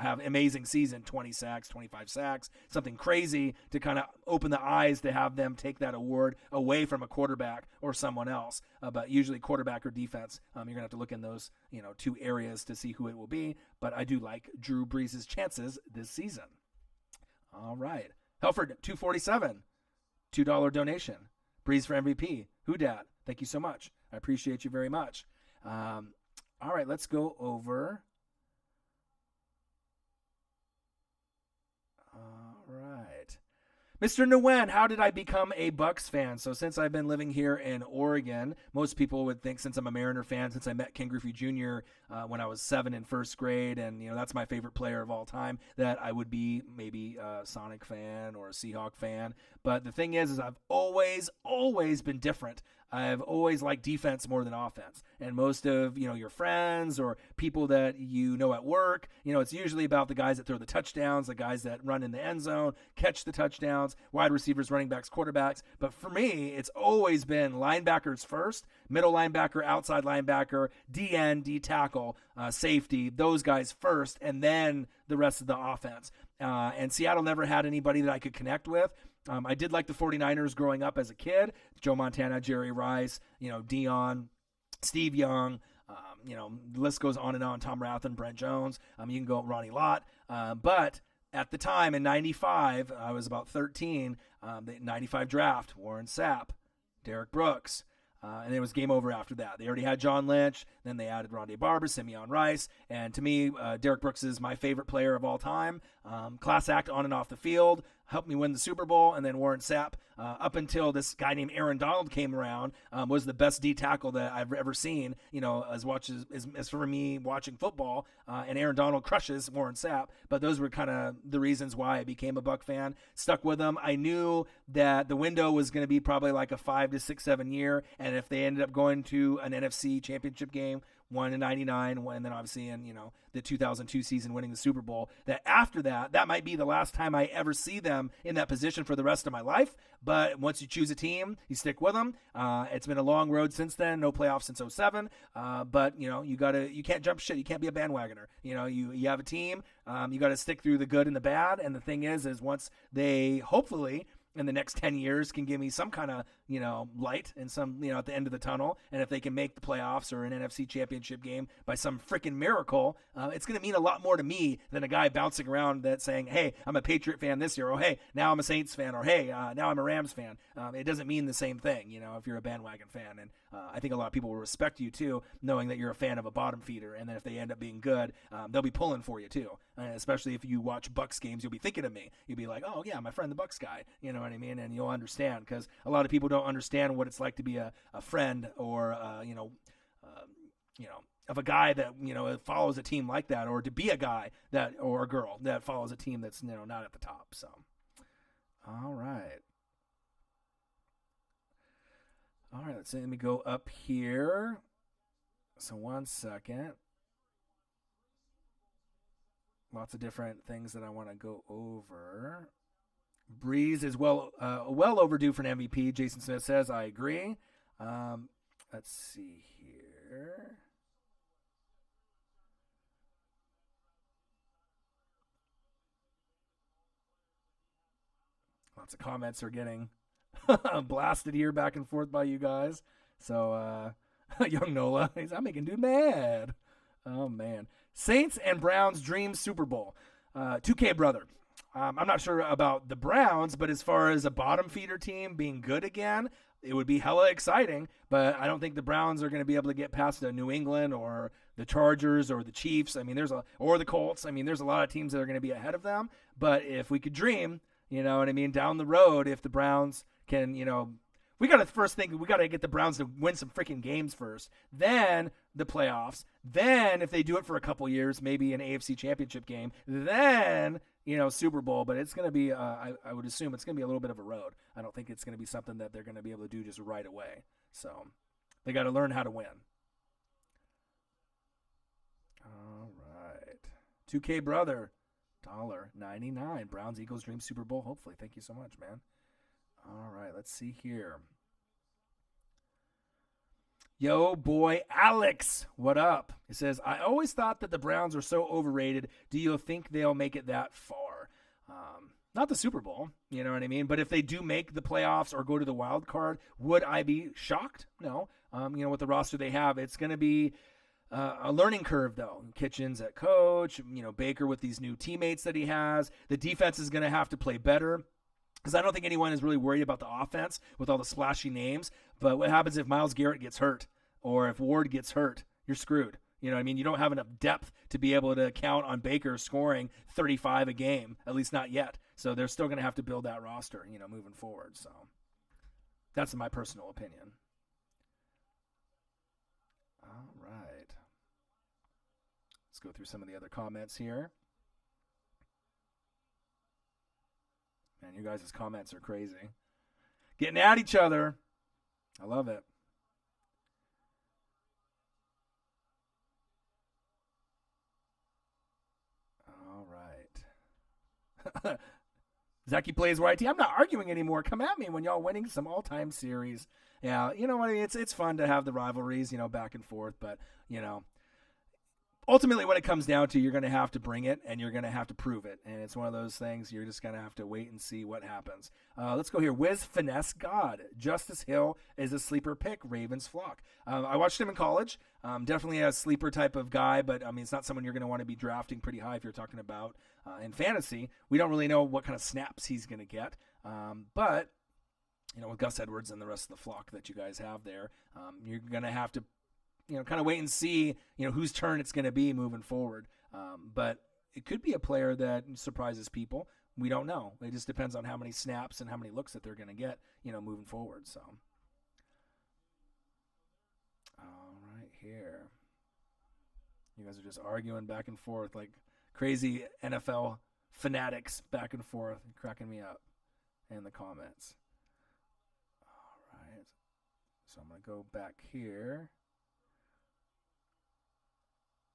have amazing season, 20 sacks, 25 sacks, something crazy to kind of open the eyes to have them take that award away from a quarterback or someone else. But usually quarterback or defense, you're going to have to look in those, two areas to see who it will be. But I do like Drew Brees' chances this season. All right. Helford, 247, $2 donation. Brees for MVP. Who dat? Thank you so much. I appreciate you very much. All right, let's go over. Right. Mr. Nguyen, how did I become a Bucks fan? So since I've been living here in Oregon, most people would think since I'm a Mariner fan, since I met Ken Griffey Jr. When I was 7 in first grade, and that's my favorite player of all time, that I would be maybe a Sonic fan or a Seahawk fan. But the thing is I've always been different. I've always liked defense more than offense. And most of, your friends or people that at work, it's usually about the guys that throw the touchdowns, the guys that run in the end zone, catch the touchdowns, wide receivers, running backs, quarterbacks. But for me, it's always been linebackers first, middle linebacker, outside linebacker, DN, D tackle, safety, those guys first, and then the rest of the offense. And Seattle never had anybody that I could connect with. I did like the 49ers growing up as a kid. Joe Montana, Jerry Rice, Dion, Steve Young, the list goes on and on. Tom Rathman, Brent Jones. You can go Ronnie Lott. But at the time in 95, I was about 13, the 95 draft, Warren Sapp, Derek Brooks. And it was game over after that. They already had John Lynch. Then they added Rondé Barber, Simeon Rice. And to me, Derek Brooks is my favorite player of all time. Class act on and off the field. Helped me win the Super Bowl. And then Warren Sapp, up until this guy named Aaron Donald came around, was the best D tackle that I've ever seen, as for me watching football. And Aaron Donald crushes Warren Sapp. But those were kind of the reasons why I became a Buck fan. Stuck with them. I knew that the window was going to be probably like a 5 to 6, 7 year. And if they ended up going to an NFC championship game, won in 99, and then obviously in, the 2002 season winning the Super Bowl, that after that might be the last time I ever see them in that position for the rest of my life. But once you choose a team, you stick with them. It's been a long road since then, no playoffs since 07. But you can't jump shit. You can't be a bandwagoner. You have a team, you got to stick through the good and the bad. And the thing is once they hopefully in the next 10 years can give me some kind of, light and some, at the end of the tunnel. And if they can make the playoffs or an NFC championship game by some freaking miracle, it's going to mean a lot more to me than a guy bouncing around that's saying, hey, I'm a Patriot fan this year. Or, hey, now I'm a Saints fan. Or, hey, now I'm a Rams fan. It doesn't mean the same thing, if you're a bandwagon fan. And I think a lot of people will respect you too, knowing that you're a fan of a bottom feeder. And then if they end up being good, they'll be pulling for you too. Especially if you watch Bucks games, you'll be thinking of me. You'll be like, oh yeah, my friend, the Bucks guy. You know what I mean? And you'll understand, because a lot of people don't understand what it's like to be a friend or of a guy that follows a team like that, or to be a guy that or a girl that follows a team that's not at the top. So, all right, let's see. Let me go up here. So 1 second. Lots of different things that I want to go over. Brees is well overdue for an MVP. Jason Smith says, I agree. Let's see here. Lots of comments are getting blasted here back and forth by you guys. So, Young Nola, I'm making dude mad. Oh, man. Saints and Browns dream Super Bowl. 2K brother. I'm not sure about the Browns, but as far as a bottom feeder team being good again, it would be hella exciting. But I don't think the Browns are going to be able to get past the New England or the Chargers or the Chiefs. I mean, or the Colts. I mean, there's a lot of teams that are going to be ahead of them. But if we could dream, you know what I mean, down the road, if the Browns can, we got to first think we got to get the Browns to win some freaking games first, then the playoffs, then if they do it for a couple years, maybe an AFC Championship game, then Super Bowl. But it's going to be, I would assume it's going to be a little bit of a road. I don't think it's going to be something that they're going to be able to do just right away. So they got to learn how to win. All right, 2K brother, $1.99. Browns Eagles dream Super Bowl. Hopefully, thank you so much, man. All right, let's see here. Yo, boy, Alex, what up? He says, I always thought that the Browns were so overrated. Do you think they'll make it that far? Not the Super Bowl, you know what I mean? But if they do make the playoffs or go to the wild card, would I be shocked? No. With the roster they have, it's going to be a learning curve, though. Kitchens at coach, Baker with these new teammates that he has. The defense is going to have to play better. Because I don't think anyone is really worried about the offense with all the splashy names. But what happens if Myles Garrett gets hurt or if Ward gets hurt? You're screwed. You know what I mean? You don't have enough depth to be able to count on Baker scoring 35 a game, at least not yet. So they're still going to have to build that roster, moving forward. So that's my personal opinion. All right. Let's go through some of the other comments here. Man, you guys' comments are crazy. Getting at each other. I love it. All right. Zachy plays YT. I'm not arguing anymore. Come at me when y'all winning some all-time series. Yeah, you know what? It's fun to have the rivalries, back and forth. But, ultimately, what it comes down to, you're going to have to bring it, and you're going to have to prove it. And it's one of those things you're just going to have to wait and see what happens. Let's go here. Wiz Finesse God. Justice Hill is a sleeper pick, Ravens flock. I watched him in college. Definitely a sleeper type of guy, but, it's not someone you're going to want to be drafting pretty high if you're talking about in fantasy. We don't really know what kind of snaps he's going to get. But, with Gus Edwards and the rest of the flock that you guys have there, you're going to have to kind of wait and see, whose turn it's going to be moving forward. But it could be a player that surprises people. We don't know. It just depends on how many snaps and how many looks that they're going to get, moving forward. So, all right, here. You guys are just arguing back and forth like crazy NFL fanatics back and forth, cracking me up in the comments. All right. So I'm going to go back here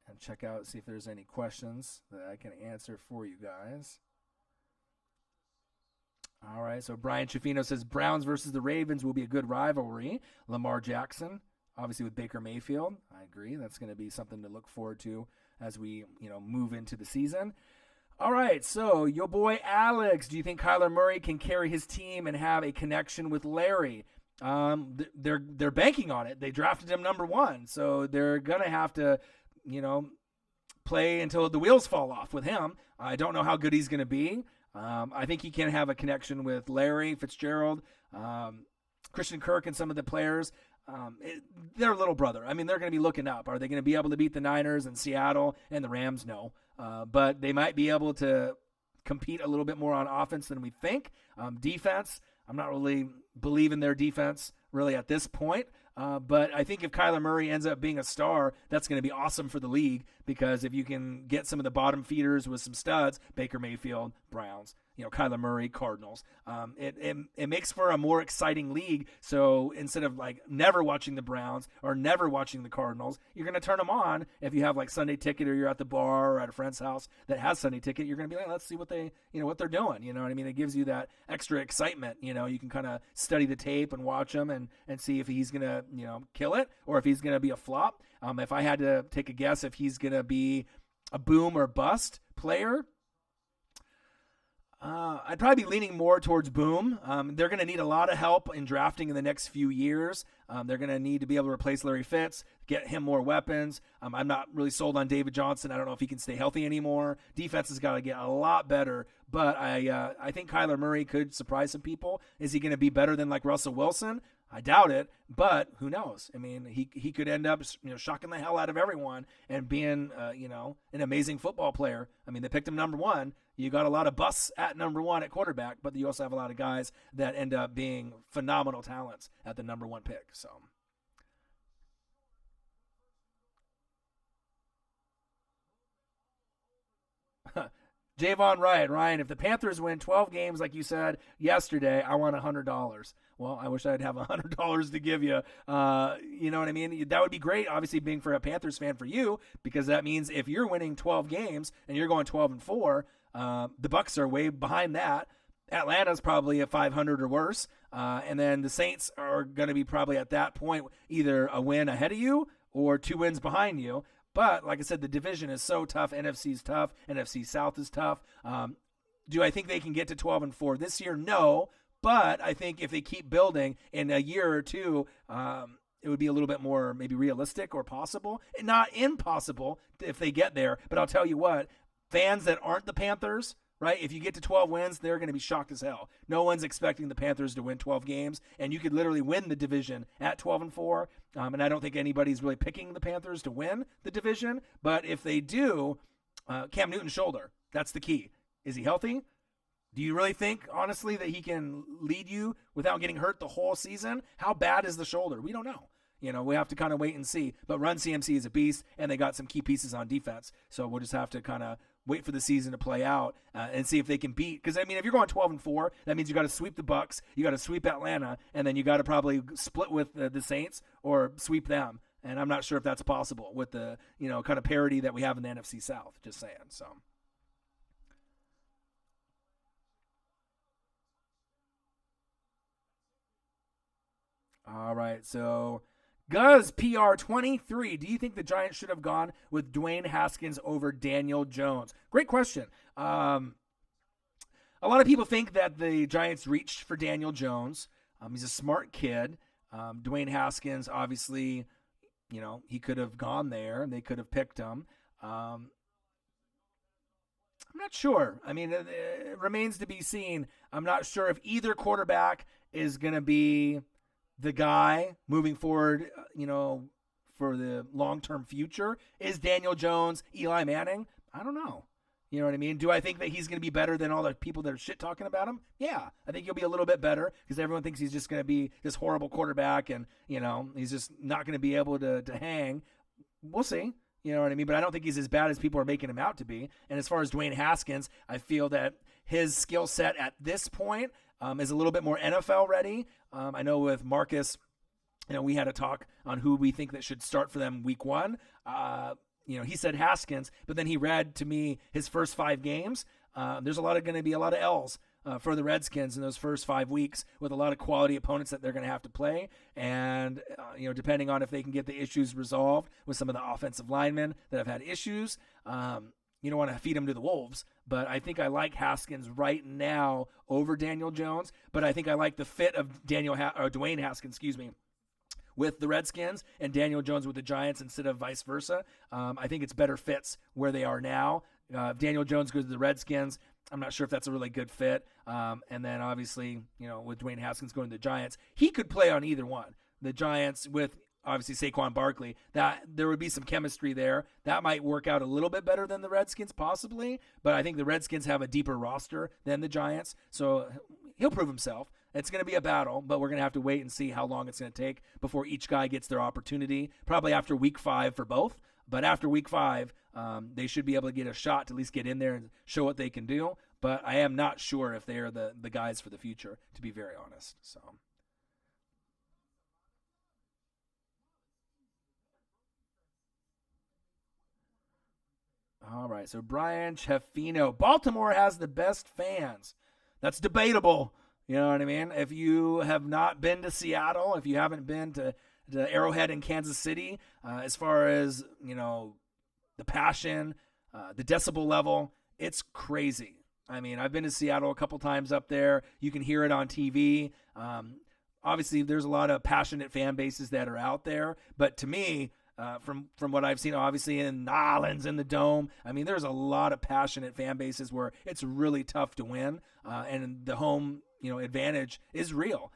and check out, see if there's any questions that I can answer for you guys. All right, so Brian Chafino says Browns versus the Ravens will be a good rivalry. Lamar Jackson, obviously with Baker Mayfield. I agree. That's going to be something to look forward to as we, move into the season. All right, so your boy Alex, do you think Kyler Murray can carry his team and have a connection with Larry? They're banking on it. They drafted him number 1, so they're going to have to play until the wheels fall off with him. I don't know how good he's going to be. I think he can have a connection with Larry Fitzgerald, Christian Kirk, and some of the players. Their little brother. I mean, they're going to be looking up. Are they going to be able to beat the Niners and Seattle and the Rams? No. But they might be able to compete a little bit more on offense than we think. Defense, I'm not really believing their defense really at this point. But I think if Kyler Murray ends up being a star, that's going to be awesome for the league, because if you can get some of the bottom feeders with some studs, Baker Mayfield, Browns, Kyler Murray, Cardinals, it makes for a more exciting league. So instead of like never watching the Browns or never watching the Cardinals, you're going to turn them on if you have like Sunday Ticket, or you're at the bar or at a friend's house that has Sunday Ticket. You're going to be like, let's see what they, what they're doing. You know what I mean? It gives you that extra excitement. You can kind of study the tape and watch him and see if he's going to, kill it, or if he's going to be a flop. If I had to take a guess if he's going to be a boom or bust player, I'd probably be leaning more towards Boom. They're going to need a lot of help in drafting in the next few years. They're going to need to be able to replace Larry Fitz, get him more weapons. I'm not really sold on David Johnson. I don't know if he can stay healthy anymore. Defense has got to get a lot better, but I think Kyler Murray could surprise some people. Is he going to be better than like Russell Wilson? I doubt it, but who knows? I mean, he could end up shocking the hell out of everyone and being an amazing football player. I mean, they picked him number one. You got a lot of busts at number one at quarterback, but you also have a lot of guys that end up being phenomenal talents at the number one pick. So. Javon Ryan, if the Panthers win 12 games like you said yesterday, I want $100. Well, I wish I'd have $100 to give you. You know what I mean? That would be great, obviously, being for a Panthers fan for you, because that means if you're winning 12 games and you're going 12-4, the Bucks are way behind that. Atlanta's probably at 500 or worse, and then the Saints are going to be probably at that point either a win ahead of you or 2 wins behind you. But like I said, the division is so tough. NFC's tough. NFC South is tough. Do I think they can get to 12-4 this year? No. But I think if they keep building in a year or two, it would be a little bit more maybe realistic or possible. Not impossible if they get there. But I'll tell you what, fans that aren't the Panthers, right, if you get to 12 wins, they're going to be shocked as hell. No one's expecting the Panthers to win 12 games, and you could literally win the division at 12-4. And I don't think anybody's really picking the Panthers to win the division. But if they do, Cam Newton's shoulder, that's the key. Is he healthy? Do you really think, honestly, that he can lead you without getting hurt the whole season? How bad is the shoulder? We don't know. We have to kind of wait and see. But Run CMC is a beast, and they got some key pieces on defense. So we'll just have to kind of wait for the season to play out and see if they can beat. Because, I mean, if you're going 12-4, that means you got to sweep the Bucks, you got to sweep Atlanta, and then you got to probably split with the Saints or sweep them. And I'm not sure if that's possible with the, kind of parity that we have in the NFC South. Just saying, so. All right, so Guz PR23, do you think the Giants should have gone with Dwayne Haskins over Daniel Jones? Great question. A lot of people think that the Giants reached for Daniel Jones. He's a smart kid. Dwayne Haskins, obviously, he could have gone there and they could have picked him. I'm not sure. I mean, it remains to be seen. I'm not sure if either quarterback is going to be the guy moving forward, for the long-term future. Is Daniel Jones Eli Manning? I don't know. You know what I mean? Do I think that he's going to be better than all the people that are shit talking about him? Yeah, I think he'll be a little bit better because everyone thinks he's just going to be this horrible quarterback and, he's just not going to be able to hang. We'll see. You know what I mean? But I don't think he's as bad as people are making him out to be. And as far as Dwayne Haskins, I feel that his skill set at this point is a little bit more NFL ready. I know with Marcus, we had a talk on who we think that should start for them week one. He said Haskins, but then he read to me his first 5 games. There's going to be a lot of L's for the Redskins in those first 5 weeks with a lot of quality opponents that they're going to have to play. And, depending on if they can get the issues resolved with some of the offensive linemen that have had issues, you don't want to feed them to the wolves. But I think I like Haskins right now over Daniel Jones. But I think I like the fit of Dwayne Haskins, with the Redskins and Daniel Jones with the Giants instead of vice versa. I think it's better fits where they are now. If Daniel Jones goes to the Redskins, I'm not sure if that's a really good fit. And then obviously, with Dwayne Haskins going to the Giants, he could play on either one. The Giants with obviously Saquon Barkley, that there would be some chemistry there. That might work out a little bit better than the Redskins possibly, but I think the Redskins have a deeper roster than the Giants, so he'll prove himself. It's going to be a battle, but we're going to have to wait and see how long it's going to take before each guy gets their opportunity, probably after week 5 for both. But after week 5, they should be able to get a shot to at least get in there and show what they can do. But I am not sure if they are the guys for the future, to be very honest. So. All right, so Brian Chefino. Baltimore has the best fans. That's debatable. You know what I mean? If you have not been to Seattle, if you haven't been to Arrowhead in Kansas City, as far as, the passion, the decibel level, it's crazy. I mean, I've been to Seattle a couple times up there. You can hear it on TV. Obviously, there's a lot of passionate fan bases that are out there. But to me, from what I've seen, obviously in Nolans in the Dome, I mean, there's a lot of passionate fan bases where it's really tough to win, and the home advantage is real.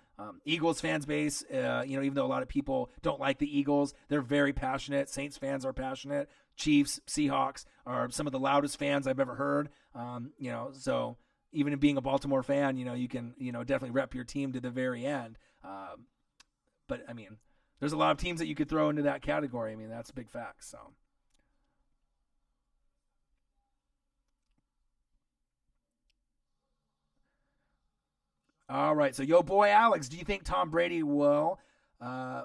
Eagles fans base, even though a lot of people don't like the Eagles, they're very passionate. Saints fans are passionate. Chiefs, Seahawks are some of the loudest fans I've ever heard. So even being a Baltimore fan, you can, definitely rep your team to the very end. But I mean, there's a lot of teams that you could throw into that category. I mean, that's a big fact. So. All right. So, yo, boy, Alex, do you think Tom Brady will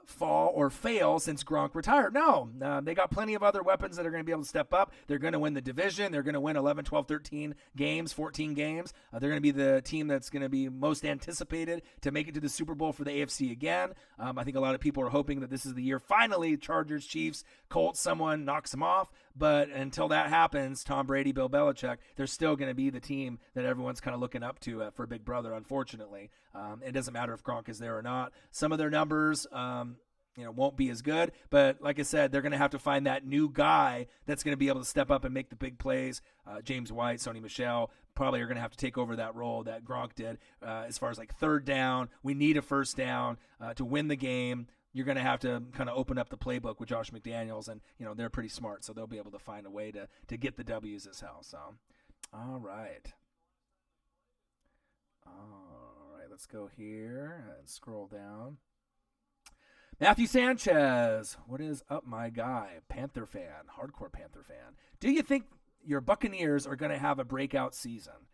fall or fail since Gronk retired? No. They got plenty of other weapons that are going to be able to step up. They're going to win the division. They're going to win 11, 12, 13 games, 14 games. They're going to be the team that's going to be most anticipated to make it to the Super Bowl for the AFC again. I think a lot of people are hoping that this is the year finally Chargers, Chiefs, Colts, someone knocks them off. But until that happens, Tom Brady, Bill Belichick, they're still going to be the team that everyone's kind of looking up to for Big Brother, unfortunately. It doesn't matter if Gronk is there or not. Some of their numbers, won't be as good. But like I said, they're going to have to find that new guy that's going to be able to step up and make the big plays. James White, Sony Michel probably are going to have to take over that role that Gronk did as far as like third down. We need a first down to win the game. You're going to have to kind of open up the playbook with Josh McDaniels, and they're pretty smart, so they'll be able to find a way to get the W's as hell. So, all right, let's go here and scroll down. Matthew Sanchez, what is up, my guy? Panther fan, hardcore Panther fan. Do you think your Buccaneers are going to have a breakout season?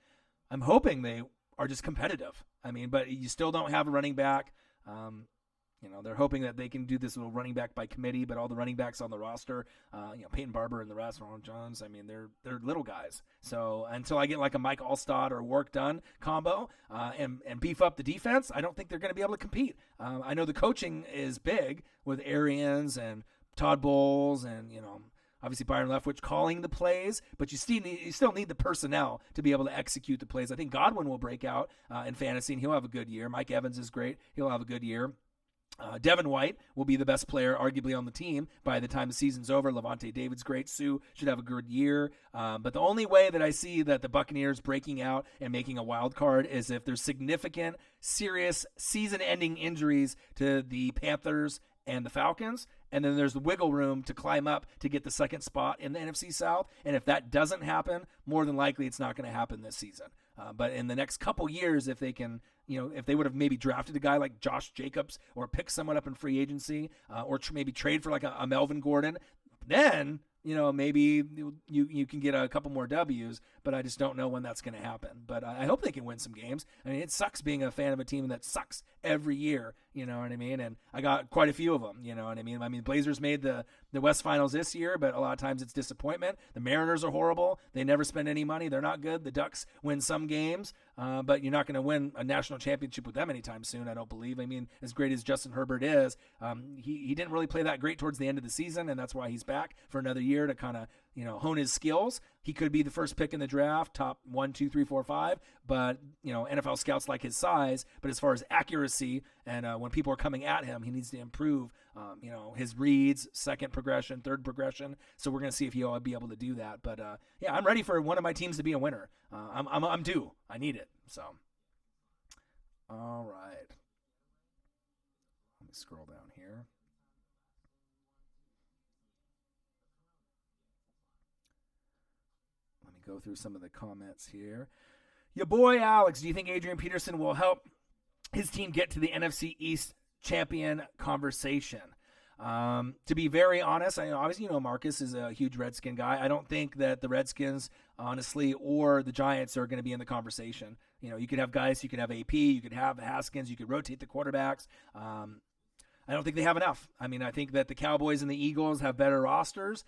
I'm hoping they are just competitive. I mean, but you still don't have a running back. They're hoping that they can do this little running back by committee, but all the running backs on the roster, Peyton Barber and the rest, Ron Jones, I mean, they're little guys. So until I get like a Mike Allstott or Warrick Dunn combo and beef up the defense, I don't think they're going to be able to compete. I know the coaching is big with Arians and Todd Bowles and, obviously Byron Leftwich calling the plays, but you still need the personnel to be able to execute the plays. I think Godwin will break out in fantasy, and he'll have a good year. Mike Evans is great. He'll have a good year. Devin White will be the best player, arguably, on the team by the time the season's over. Levante David's great. Sue should have a good year. But the only way that I see that the Buccaneers breaking out and making a wild card is if there's significant, serious, season-ending injuries to the Panthers and the Falcons, and then there's the wiggle room to climb up to get the second spot in the NFC South. And if that doesn't happen, more than likely it's not going to happen this season. But in the next couple years, if they can, if they would have maybe drafted a guy like Josh Jacobs or picked someone up in free agency or maybe trade for like a Melvin Gordon, then maybe you can get a couple more W's, but I just don't know when that's going to happen. But I hope they can win some games. I mean, it sucks being a fan of a team that sucks every year, you know what I mean? And I got quite a few of them, you know what I mean? I mean, Blazers made the West Finals this year, but a lot of times it's disappointment. The Mariners are horrible. They never spend any money. They're not good. The Ducks win some games, but you're not going to win a national championship with them anytime soon, I don't believe. I mean, as great as Justin Herbert is, he didn't really play that great towards the end of the season, and that's why he's back for another year to kind of hone his skills. He could be the first pick in the draft, top 1, 2, 3, 4, 5, but NFL scouts like his size. But as far as accuracy and when people are coming at him, he needs to improve his reads, second progression, third progression. So we're going to see if he'll be able to do that. But yeah, I'm ready for one of my teams to be a winner. I'm due. I need it. So all right, let me scroll down here. Go through some of the comments here. Your boy Alex, do you think Adrian Peterson will help his team get to the NFC East champion conversation? To be very honest, obviously Marcus is a huge Redskin guy. I don't think that the Redskins, honestly, or the Giants are going to be in the conversation. You could have guys, you could have AP, you could have Haskins, you could rotate the quarterbacks. I don't think they have enough. I mean, I think that the Cowboys and the Eagles have better rosters.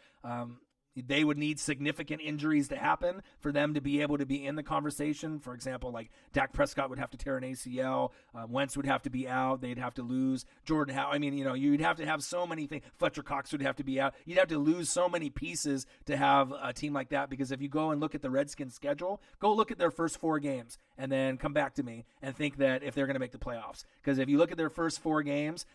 they would need significant injuries to happen for them to be able to be in the conversation. For example, like Dak Prescott would have to tear an ACL. Wentz would have to be out. They'd have to lose Jordan Howard. I mean, you'd have to have so many things. Fletcher Cox would have to be out. You'd have to lose so many pieces to have a team like that, because if you go and look at the Redskins schedule, go look at their first 4 games and then come back to me and think that if they're going to make the playoffs. Because if you look at their first 4 games,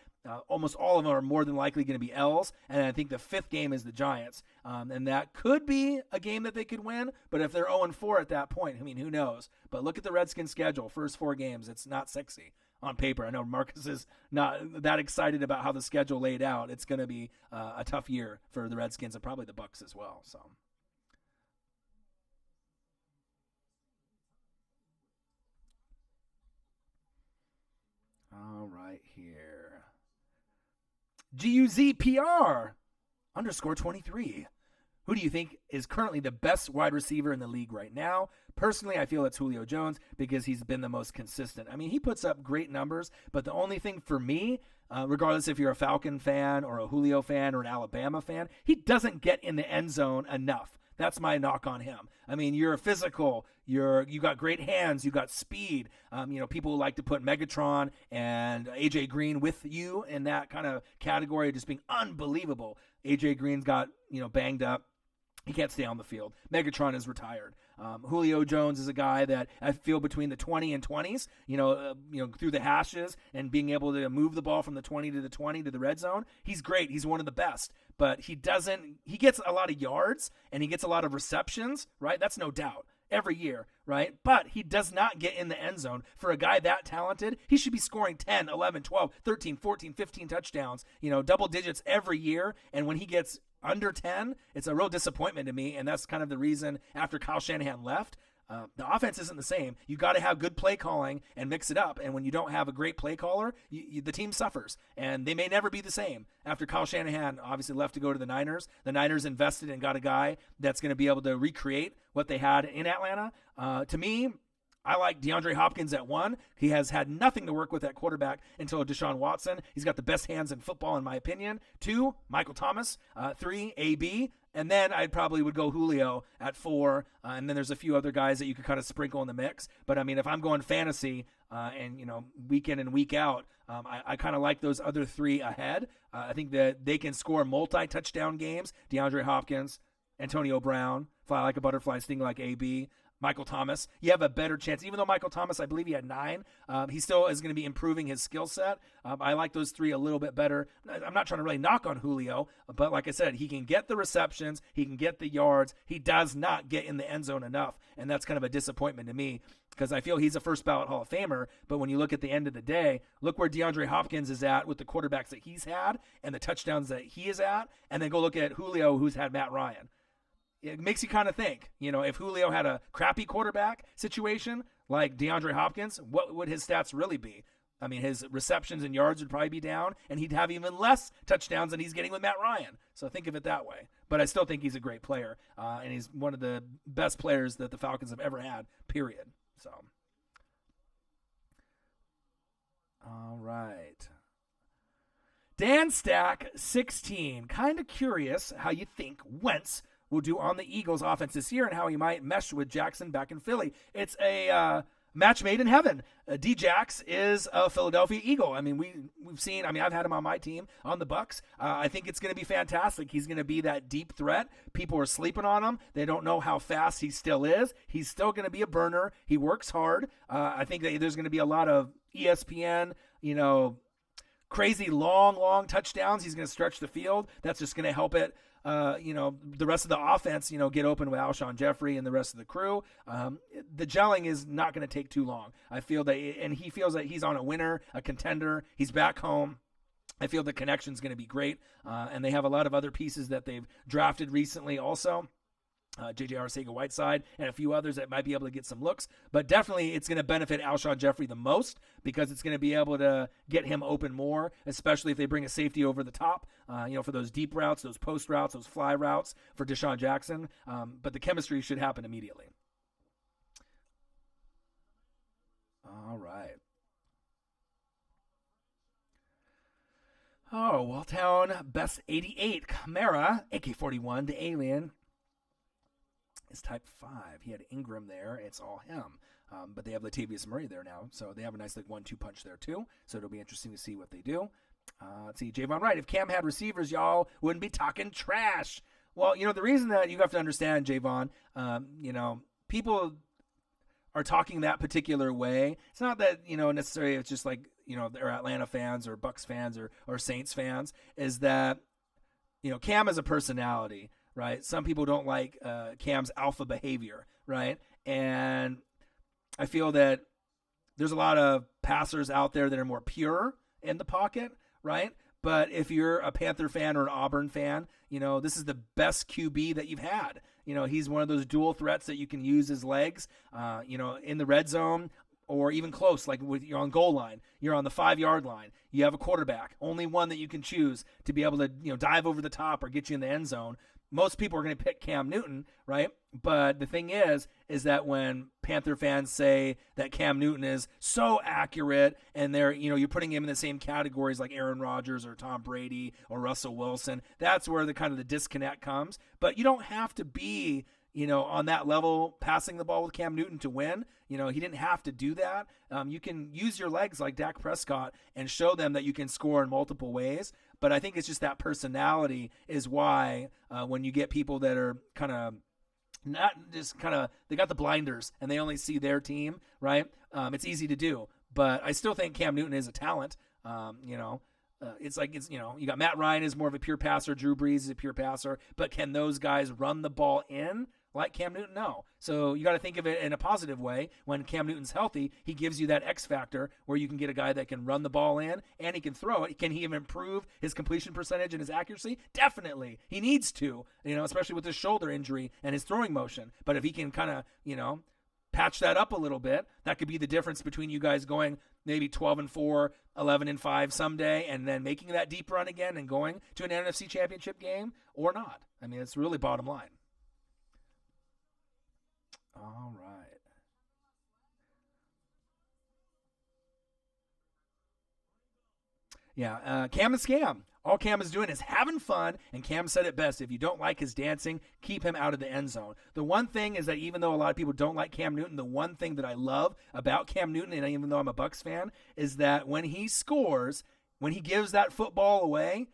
almost all of them are more than likely going to be L's, and I think the 5th game is the Giants, and that could be a game that they could win, but if they're 0-4 at that point, I mean, who knows? But look at the Redskins schedule, first 4 games, it's not sexy on paper. I know Marcus is not that excited about how the schedule laid out. It's going to be a tough year for the Redskins and probably the Bucs as well, so. All right, here. GUZPR _23. Who do you think is currently the best wide receiver in the league right now? Personally, I feel it's Julio Jones because he's been the most consistent. I mean, he puts up great numbers, but the only thing for me, regardless if you're a Falcon fan or a Julio fan or an Alabama fan, he doesn't get in the end zone enough. That's my knock on him. I mean, you're physical. You got great hands. You got speed. People like to put Megatron and AJ Green with you in that kind of category, just being unbelievable. AJ Green's got banged up. He can't stay on the field. Megatron is retired. Julio Jones is a guy that I feel between the 20 and 20s, through the hashes and being able to move the ball from the 20 to the 20 to the red zone. He's great. He's one of the best. But he gets a lot of yards and he gets a lot of receptions, right? That's no doubt. Every year, right? But he does not get in the end zone. For a guy that talented, he should be scoring 10, 11, 12, 13, 14, 15 touchdowns, double digits every year. And when he gets under 10, it's a real disappointment to me. And that's kind of the reason after Kyle Shanahan left, the offense isn't the same. You got to have good play calling and mix it up. And when you don't have a great play caller, the team suffers. And they may never be the same. After Kyle Shanahan obviously left to go to the Niners invested and got a guy that's going to be able to recreate what they had in Atlanta. To me, I like DeAndre Hopkins at 1. He has had nothing to work with at quarterback until Deshaun Watson. He's got the best hands in football, in my opinion. 2, Michael Thomas. 3, AB. And then I probably would go Julio at 4. And then there's a few other guys that you could kind of sprinkle in the mix. But, I mean, if I'm going fantasy and, week in and week out, I kind of like those other 3 ahead. I think that they can score multi-touchdown games. DeAndre Hopkins, Antonio Brown, fly like a butterfly, sting like AB. Michael Thomas, you have a better chance. Even though Michael Thomas, I believe he had 9, he still is going to be improving his skill set. I like those 3 a little bit better. I'm not trying to really knock on Julio, but like I said, he can get the receptions, he can get the yards. He does not get in the end zone enough, and that's kind of a disappointment to me because I feel he's a first ballot Hall of Famer, but when you look at the end of the day, look where DeAndre Hopkins is at with the quarterbacks that he's had and the touchdowns that he is at, and then go look at Julio, who's had Matt Ryan. It makes you kind of think, if Julio had a crappy quarterback situation like DeAndre Hopkins, what would his stats really be? I mean, his receptions and yards would probably be down, and he'd have even less touchdowns than he's getting with Matt Ryan. So think of it that way. But I still think he's a great player, and he's one of the best players that the Falcons have ever had, period. So, all right. Dan Stack, 16. Kind of curious how you think Wentz will do on the Eagles offense this year and how he might mesh with Jackson back in Philly. It's a match made in heaven. D-Jax is a Philadelphia Eagle. I mean, we've seen, I've had him on my team on the Bucs. I think it's going to be fantastic. He's going to be that deep threat. People are sleeping on him. They don't know how fast he still is. He's still going to be a burner. He works hard. I think that there's going to be a lot of ESPN, crazy long touchdowns. He's going to stretch the field. That's just going to help it. The rest of the offense, get open with Alshon Jeffrey and the rest of the crew. The gelling is not going to take too long. I feel that, and he feels that he's on a winner, a contender. He's back home. I feel the connection's going to be great. And they have a lot of other pieces that they've drafted recently also. J.J. Arcega-Whiteside and a few others that might be able to get some looks. But definitely it's going to benefit Alshon Jeffrey the most because it's going to be able to get him open more, especially if they bring a safety over the top, for those deep routes, those post routes, those fly routes for Deshaun Jackson. But the chemistry should happen immediately. All right. Oh, Welltown Best 88 Camara, AK-41, the Alien. is type 5. He had Ingram there. It's all him. But they have Latavius Murray there now. So they have a nice 1-2 punch there too. So it'll be interesting to see what they do. Let's see. Javon Wright. If Cam had receivers, y'all wouldn't be talking trash. Well, the reason that you have to understand, Javon, people are talking that particular way. It's not that, necessarily it's just they're Atlanta fans or Bucks fans or Saints fans, is that, Cam is a personality, right? Some people don't like Cam's alpha behavior, right? And I feel that there's a lot of passers out there that are more pure in the pocket, right? But if you're a Panther fan or an Auburn fan, this is the best QB that you've had. He's one of those dual threats that you can use his legs, in the red zone or even close, like you're on goal line, you're on the 5-yard line. You have a quarterback, only one that you can choose to be able to, dive over the top or get you in the end zone. Most people are going to pick Cam Newton, right? But the thing is that when Panther fans say that Cam Newton is so accurate and they're, you're putting him in the same categories like Aaron Rodgers or Tom Brady or Russell Wilson, that's where the kind of the disconnect comes. But you don't have to be, on that level passing the ball with Cam Newton to win. He didn't have to do that. You can use your legs like Dak Prescott and show them that you can score in multiple ways. But I think it's just that personality is why when you get people that are they got the blinders and they only see their team, right? It's easy to do. But I still think Cam Newton is a talent. You got Matt Ryan is more of a pure passer. Drew Brees is a pure passer. But can those guys run the ball in like Cam Newton? No. So you got to think of it in a positive way. When Cam Newton's healthy, he gives you that X factor where you can get a guy that can run the ball in and he can throw it. Can he even improve his completion percentage and his accuracy? Definitely. He needs to, especially with his shoulder injury and his throwing motion. But if he can kind of, patch that up a little bit, that could be the difference between you guys going maybe 12-4, 11-5 someday, and then making that deep run again and going to an NFC Championship game or not. I mean, it's really bottom line. All right. Yeah, Cam and Scam. All Cam is doing is having fun, and Cam said it best. If you don't like his dancing, keep him out of the end zone. The one thing is that even though a lot of people don't like Cam Newton, the one thing that I love about Cam Newton, and even though I'm a Bucs fan, is that when he scores, when he gives that football away,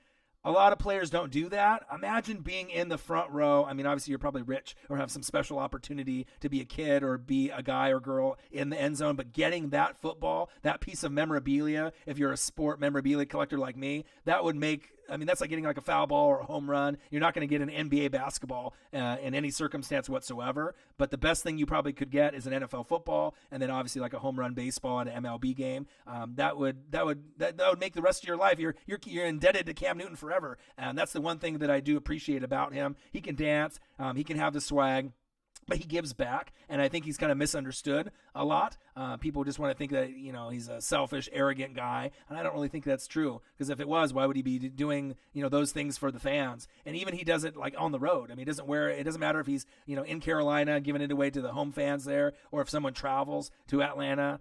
a lot of players don't do that. Imagine being in the front row. I mean, obviously, you're probably rich or have some special opportunity to be a kid or be a guy or girl in the end zone, but getting that football, that piece of memorabilia, if you're a sport memorabilia collector like me, that would make, that's like getting like a foul ball or a home run. You're not going to get an NBA basketball in any circumstance whatsoever, but the best thing you probably could get is an NFL football, and then obviously like a home run baseball and an MLB game. That would make the rest of your life. You're indebted to Cam Newton forever, and that's the one thing that I do appreciate about him. He can dance, he can have the swag, but he gives back, and I think he's kind of misunderstood a lot. People just want to think that, he's a selfish, arrogant guy, and I don't really think that's true, because if it was, why would he be doing, those things for the fans? And even he does it like on the road. I mean, it doesn't matter if he's, in Carolina giving it away to the home fans there, or if someone travels to Atlanta.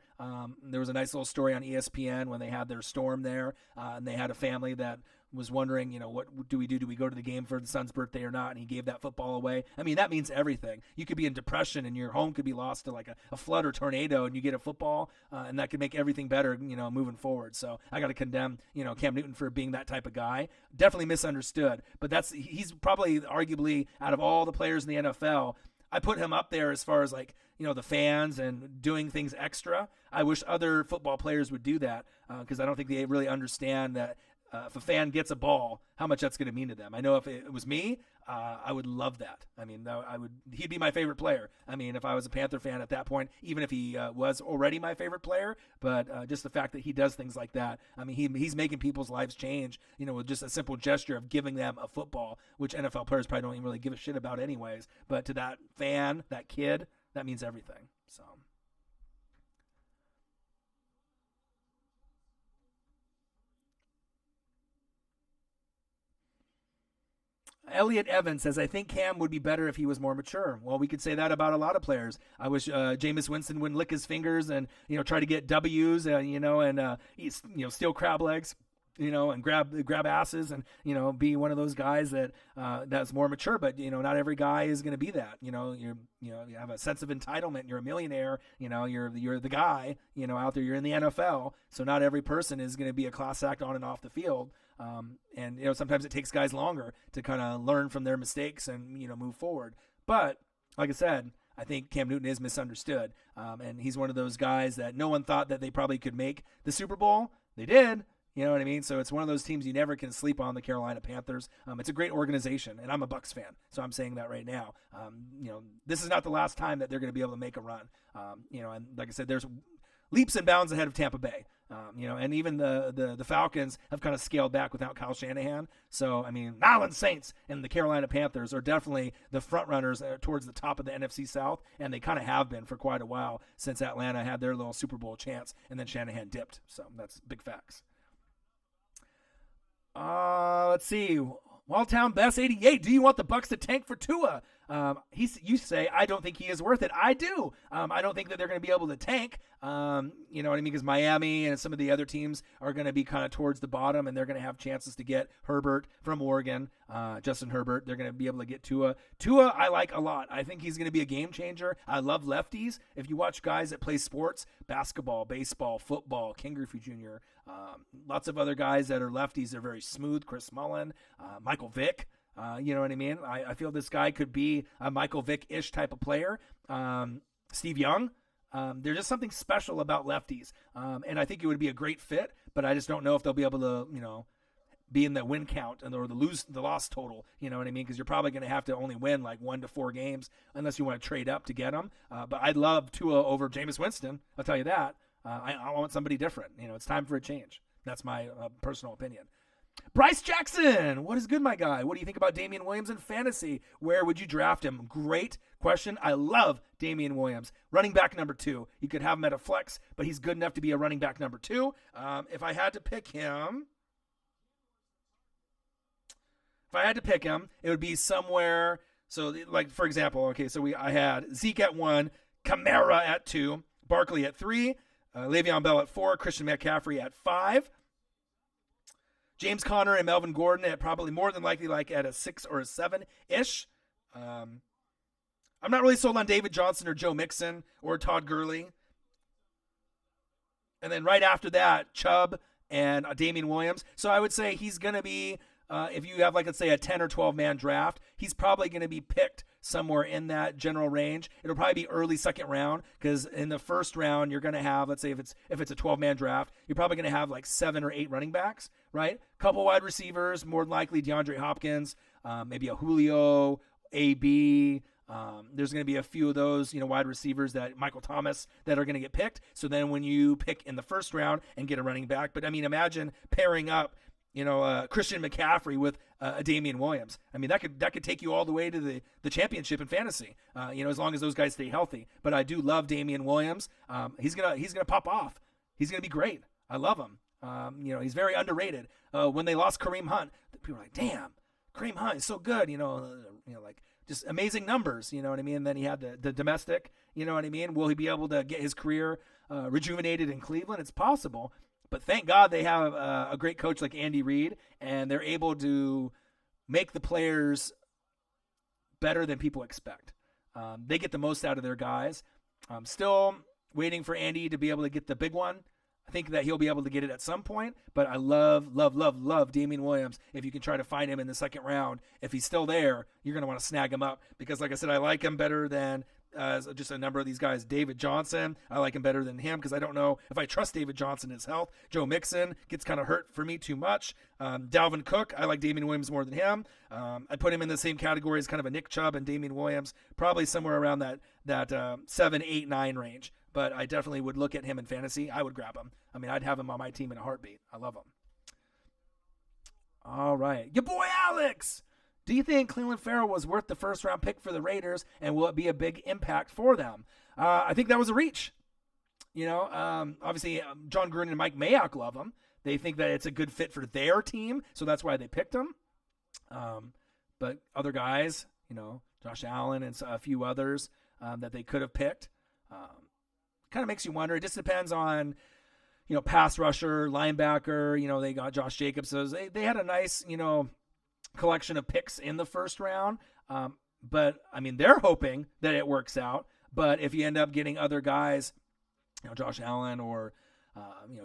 There was a nice little story on ESPN when they had their storm there, and they had a family that was wondering, what do we do? Do we go to the game for the son's birthday or not? And he gave that football away. I mean, that means everything. You could be in depression and your home could be lost to like a flood or tornado, and you get a football, and that could make everything better, moving forward. So I got to condemn, Cam Newton for being that type of guy. Definitely misunderstood, but he's probably arguably out of all the players in the NFL, I put him up there as far as like, the fans and doing things extra. I wish other football players would do that, because I don't think they really understand that if a fan gets a ball, how much that's going to mean to them. I know if it was me, I would love that. I mean, he'd be my favorite player. I mean, if I was a Panther fan at that point, even if he was already my favorite player, but just the fact that he does things like that, I mean, he's making people's lives change, with just a simple gesture of giving them a football, which NFL players probably don't even really give a shit about anyways. But to that fan, that kid, that means everything. So. Elliot Evans says, I think Cam would be better if he was more mature. Well, we could say that about a lot of players. I wish Jameis Winston wouldn't lick his fingers and, try to get W's, and eat, steal crab legs. and grab asses and, be one of those guys that's more mature. But, not every guy is going to be that. You have a sense of entitlement. You're a millionaire. You're the guy, out there. You're in the NFL. So not every person is going to be a class act on and off the field. And sometimes it takes guys longer to kind of learn from their mistakes and, move forward. But like I said, I think Cam Newton is misunderstood. And he's one of those guys that no one thought that they probably could make the Super Bowl. They did. You know what I mean? So it's one of those teams you never can sleep on, the Carolina Panthers. It's a great organization, and I'm a Bucs fan, so I'm saying that right now. This is not the last time that they're going to be able to make a run. And like I said, there's leaps and bounds ahead of Tampa Bay. And even the Falcons have kind of scaled back without Kyle Shanahan. So, New Orleans Saints and the Carolina Panthers are definitely the front runners towards the top of the NFC South, and they kind of have been for quite a while since Atlanta had their little Super Bowl chance, and then Shanahan dipped. So that's big facts. Let's see. Walltown Best 88. Do you want the Bucs to tank for Tua? You say, I don't think he is worth it. I do. I don't think that they're going to be able to tank. You know what I mean? Because Miami and some of the other teams are going to be kind of towards the bottom, and they're going to have chances to get Herbert from Oregon, Justin Herbert. They're going to be able to get Tua. Tua, I like a lot. I think he's going to be a game changer. I love lefties. If you watch guys that play sports, basketball, baseball, football, Ken Griffey Jr., lots of other guys that are lefties, they're very smooth. Chris Mullin, Michael Vick. You know what I mean? I feel this guy could be a Michael Vick-ish type of player. Steve Young. There's just something special about lefties. And I think it would be a great fit, but I just don't know if they'll be able to, be in the win count or the loss total. You know what I mean? Because you're probably going to have to only win like 1 to 4 games unless you want to trade up to get them. But I'd love Tua over Jameis Winston. I'll tell you that. I want somebody different. It's time for a change. That's my personal opinion. Bryce Jackson, what is good, my guy? What do you think about Damian Williams in fantasy? Where would you draft him? Great question. I love Damian Williams. Running back number 2. You could have him at a flex, but he's good enough to be a running back number 2. If I had to pick him, it would be somewhere. So, like, for example, okay, so I had Zeke at 1, Kamara at 2, Barkley at 3, Le'Veon Bell at 4, Christian McCaffrey at 5. James Conner and Melvin Gordon at probably more than likely like at a 6 or a 7-ish. I'm not really sold on David Johnson or Joe Mixon or Todd Gurley. And then right after that, Chubb and Damian Williams. So I would say he's going to be, if you have like, let's say a 10 or 12 man draft, he's probably going to be picked somewhere in that general range. It'll probably be early second round, because in the first round you're going to have, let's say if it's a 12-man draft, you're probably going to have like 7 or 8 running backs, right? Couple wide receivers, more than likely DeAndre Hopkins, maybe a Julio, AB. There's going to be a few of those, wide receivers that Michael Thomas that are going to get picked. So then when you pick in the first round and get a running back, but imagine pairing up Christian McCaffrey with Damian Williams. That could take you all the way to the championship in fantasy. As long as those guys stay healthy. But I do love Damian Williams. He's gonna pop off. He's gonna be great. I love him. He's very underrated. When they lost Kareem Hunt, people were like, "Damn, Kareem Hunt is so good." Like just amazing numbers. You know what I mean? And then he had the domestic. You know what I mean? Will he be able to get his career rejuvenated in Cleveland? It's possible. But thank God they have a great coach like Andy Reid, and they're able to make the players better than people expect. They get the most out of their guys. I'm still waiting for Andy to be able to get the big one. I think that he'll be able to get it at some point, but I love Damian Williams. If you can try to find him in the second round, if he's still there, you're going to want to snag him up, because like I said, I like him better than just a number of these guys. David Johnson, I like him better than him, because I don't know if I trust David Johnson in his health. Joe Mixon gets kind of hurt for me too much. Dalvin Cook, I like Damian Williams more than him. I put him in the same category as kind of a Nick Chubb and Damian Williams, probably somewhere around that 7, 8, 9 range. But I definitely would look at him in fantasy. I would grab him. I'd have him on my team in a heartbeat. I love him. All right. Your boy Alex. Do you think Cleveland Farrell was worth the first-round pick for the Raiders, and will it be a big impact for them? I think that was a reach. Obviously, John Gruden and Mike Mayock love him. They think that it's a good fit for their team, so that's why they picked him. But other guys, Josh Allen and a few others that they could have picked, kind of makes you wonder. It just depends on, pass rusher, linebacker. They got Josh Jacobs. So they had a nice, collection of picks in the first round. But I mean, they're hoping that it works out. But if you end up getting other guys, Josh Allen or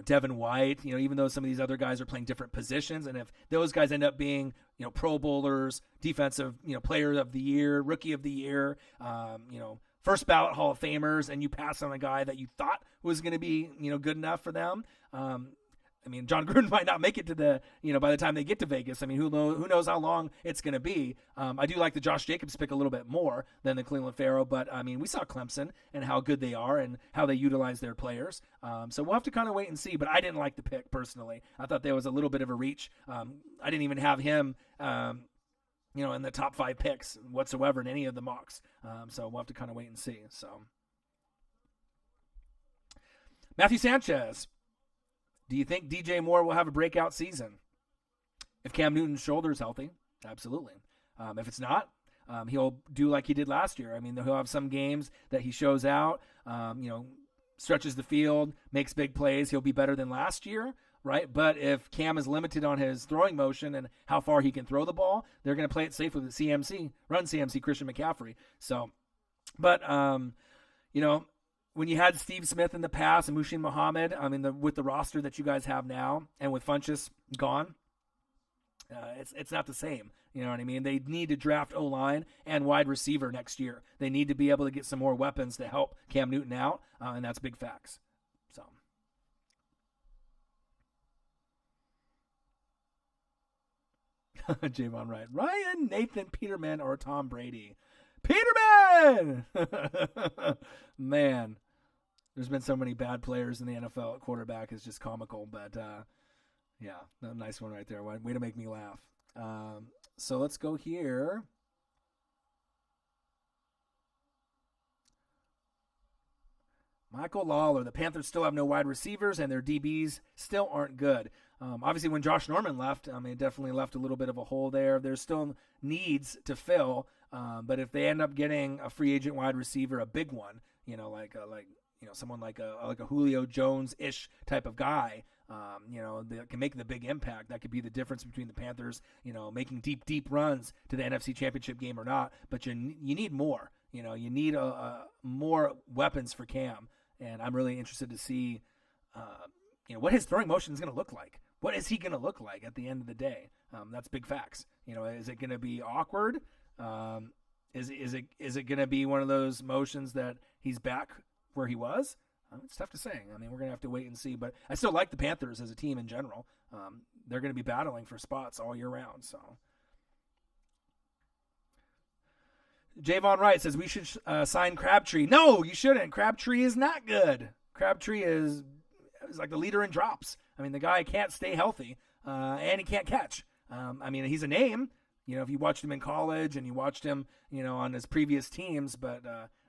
Devin White, even though some of these other guys are playing different positions, and if those guys end up being, Pro Bowlers, defensive, player of the year, rookie of the year, first ballot Hall of Famers, and you pass on a guy that you thought was going to be, good enough for them. John Gruden might not make it to the, by the time they get to Vegas. Who knows how long it's going to be. I do like the Josh Jacobs pick a little bit more than the Cleveland Pharaoh, but we saw Clemson and how good they are and how they utilize their players. So we'll have to kind of wait and see, but I didn't like the pick personally. I thought there was a little bit of a reach. I didn't even have him, in the top 5 picks whatsoever in any of the mocks. So we'll have to kind of wait and see. So Matthew Sanchez. Do you think DJ Moore will have a breakout season? If Cam Newton's shoulder is healthy, absolutely. If it's not, he'll do like he did last year. He'll have some games that he shows out, stretches the field, makes big plays. He'll be better than last year, right? But if Cam is limited on his throwing motion and how far he can throw the ball, they're going to play it safe with the run CMC, Christian McCaffrey. So, but, when you had Steve Smith in the past and Mushin Muhammad, with the roster that you guys have now, and with Funchess gone, it's not the same. You know what I mean? They need to draft O-line and wide receiver next year. They need to be able to get some more weapons to help Cam Newton out, and that's big facts. So, Javon Wright, Ryan Nathan Peterman, or Tom Brady. Peterman! Man, there's been so many bad players in the NFL at quarterback. It's just comical. But, yeah, a nice one right there. Way to make me laugh. So let's go here. Michael Lawler. The Panthers still have no wide receivers, and their DBs still aren't good. Obviously, when Josh Norman left, it definitely left a little bit of a hole there. There's still needs to fill. But if they end up getting a free agent wide receiver, a big one, someone like a Julio Jones-ish type of guy, that can make the big impact. That could be the difference between the Panthers, making deep runs to the NFC Championship game or not. But you need more. You need more weapons for Cam, and I'm really interested to see, what his throwing motion is going to look like. What is he going to look like at the end of the day? That's big facts. Is it going to be awkward? Is it going to be one of those motions that he's back where he was? It's tough to say. We're going to have to wait and see. But I still like the Panthers as a team in general. They're going to be battling for spots all year round. So, Javon Wright says we should sign Crabtree. No, you shouldn't. Crabtree is not good. Crabtree is like the leader in drops. The guy can't stay healthy, and he can't catch. He's a name. If you watched him in college and you watched him, on his previous teams, but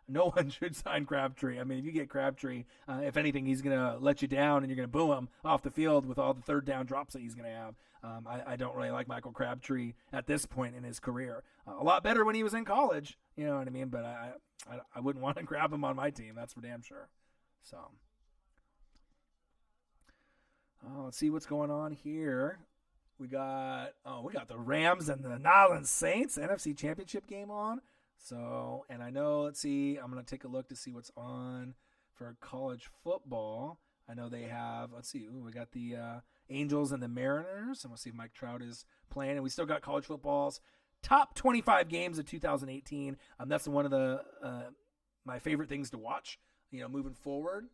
no one should sign Crabtree. If you get Crabtree, if anything, he's going to let you down and you're going to boo him off the field with all the third down drops that he's going to have. I don't really like Michael Crabtree at this point in his career. A lot better when he was in college, you know what I mean? But I wouldn't want to grab him on my team. That's for damn sure. So, let's see what's going on here. We got the Rams and the New Orleans Saints NFC Championship game on. So, and I know, let's see, I'm going to take a look to see what's on for college football. I know they have, we got the Angels and the Mariners. I'm going to see if Mike Trout is playing. And we still got college football's top 25 games of 2018. That's one of the my favorite things to watch, moving forward.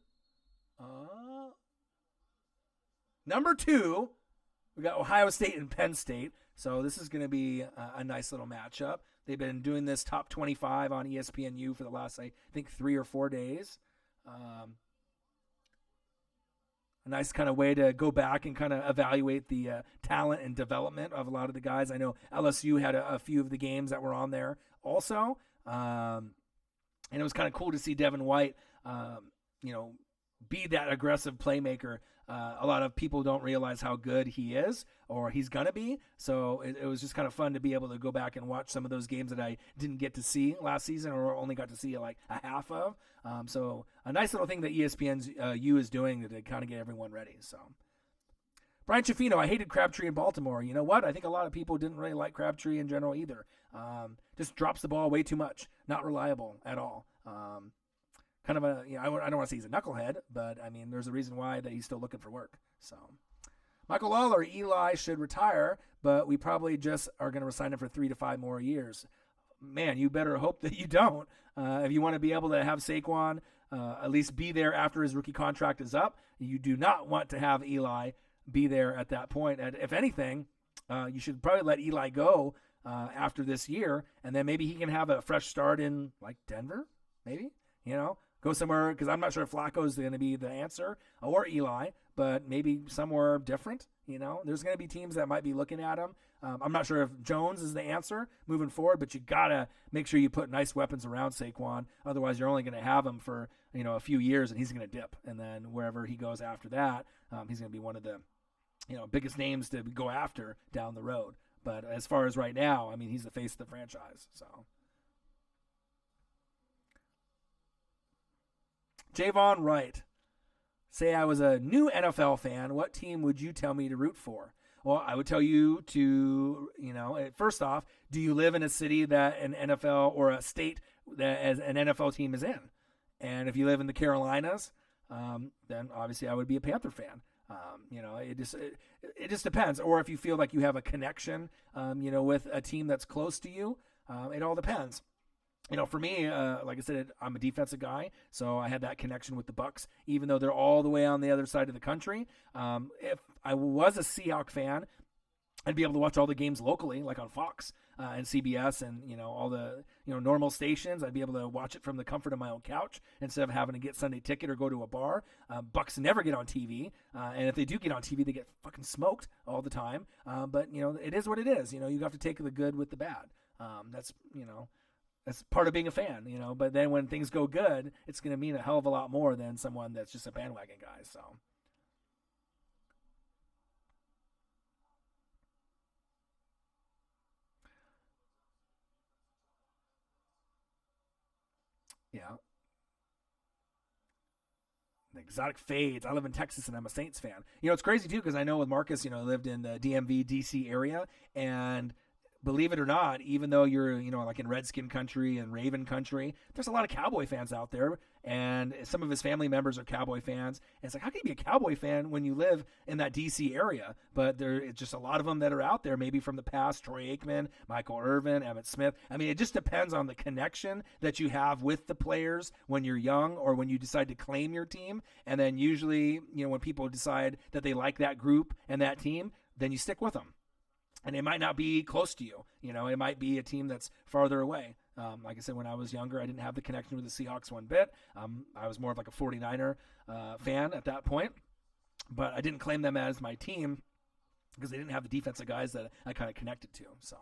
Number 2. We got Ohio State and Penn State, so this is going to be a nice little matchup. They've been doing this top 25 on ESPNU for the last, I think, 3 or 4 days. A nice kind of way to go back and kind of evaluate the talent and development of a lot of the guys. I know LSU had a few of the games that were on there also, and it was kind of cool to see Devin White, be that aggressive playmaker. A lot of people don't realize how good he is or he's going to be. So it was just kind of fun to be able to go back and watch some of those games that I didn't get to see last season or only got to see like a half of. So a nice little thing that ESPN's U is doing to kind of get everyone ready. So Brian Chaffino, I hated Crabtree in Baltimore. You know what? I think a lot of people didn't really like Crabtree in general either. Just drops the ball way too much. Not reliable at all. Kind of a, I don't want to say he's a knucklehead, but I mean, there's a reason why that he's still looking for work. So, Michael Lawler, Eli should retire, but we probably just are going to resign him for 3 to 5 more years. Man, you better hope that you don't. If you want to be able to have Saquon at least be there after his rookie contract is up, you do not want to have Eli be there at that point. And if anything, you should probably let Eli go after this year, and then maybe he can have a fresh start in like Denver, maybe, go somewhere, because I'm not sure if Flacco is going to be the answer or Eli, but maybe somewhere different. There's going to be teams that might be looking at him. I'm not sure if Jones is the answer moving forward, but you got to make sure you put nice weapons around Saquon. Otherwise, you're only going to have him for a few years, and he's going to dip. And then wherever he goes after that, he's going to be one of the biggest names to go after down the road. But as far as right now, I mean, he's the face of the franchise. So. Javon Wright, say I was a new NFL fan. What team would you tell me to root for? Well, I would tell you to, first off, do you live in a city that an NFL or a state that as an NFL team is in? And if you live in the Carolinas, then obviously I would be a Panther fan. It just depends. Or if you feel like you have a connection, with a team that's close to you, it all depends. For me, like I said, I'm a defensive guy, so I had that connection with the Bucs, even though they're all the way on the other side of the country. If I was a Seahawks fan, I'd be able to watch all the games locally, like on Fox and CBS and all the normal stations. I'd be able to watch it from the comfort of my own couch instead of having to get Sunday ticket or go to a bar. Bucks never get on TV, and if they do get on TV, they get fucking smoked all the time. But it is what it is. You have to take the good with the bad. That's part of being a fan, but then when things go good, it's going to mean a hell of a lot more than someone that's just a bandwagon guy. So, yeah. The exotic fades. I live in Texas and I'm a Saints fan. It's crazy too, because I know with Marcus, lived in the DMV, DC area, and believe it or not, even though you're, like in Redskin country and Raven country, there's a lot of Cowboy fans out there. And some of his family members are Cowboy fans. And it's like, how can you be a Cowboy fan when you live in that D.C. area? But there's just a lot of them that are out there, maybe from the past, Troy Aikman, Michael Irvin, Emmitt Smith. I mean, it just depends on the connection that you have with the players when you're young or when you decide to claim your team. And then usually, when people decide that they like that group and that team, then you stick with them. And it might not be close to you. It might be a team that's farther away. Like I said, when I was younger, I didn't have the connection with the Seahawks one bit. I was more of like a 49er fan at that point. But I didn't claim them as my team because they didn't have the defensive guys that I kind of connected to. So,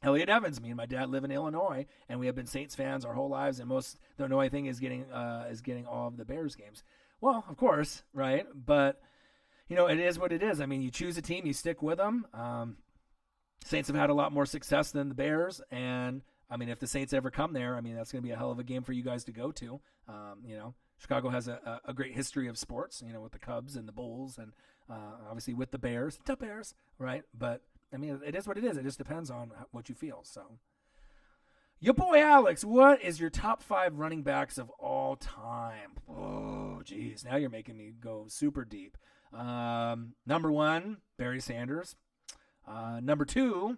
Elliot Evans, me and my dad live in Illinois, and we have been Saints fans our whole lives. And the annoying thing is getting all of the Bears games. Well, of course, right? But it is what it is. I mean, you choose a team, you stick with them. Saints have had a lot more success than the Bears, and I mean, if the Saints ever come there, I mean, that's going to be a hell of a game for you guys to go to. Chicago has a great history of sports, with the Cubs and the Bulls, and obviously with the Bears, the Bears, right? But I mean, it is what it is. It just depends on what you feel. So, your boy Alex, what is your top 5 running backs of all time? Oh, geez, now you're making me go super deep. Number 1, Barry Sanders. Number 2,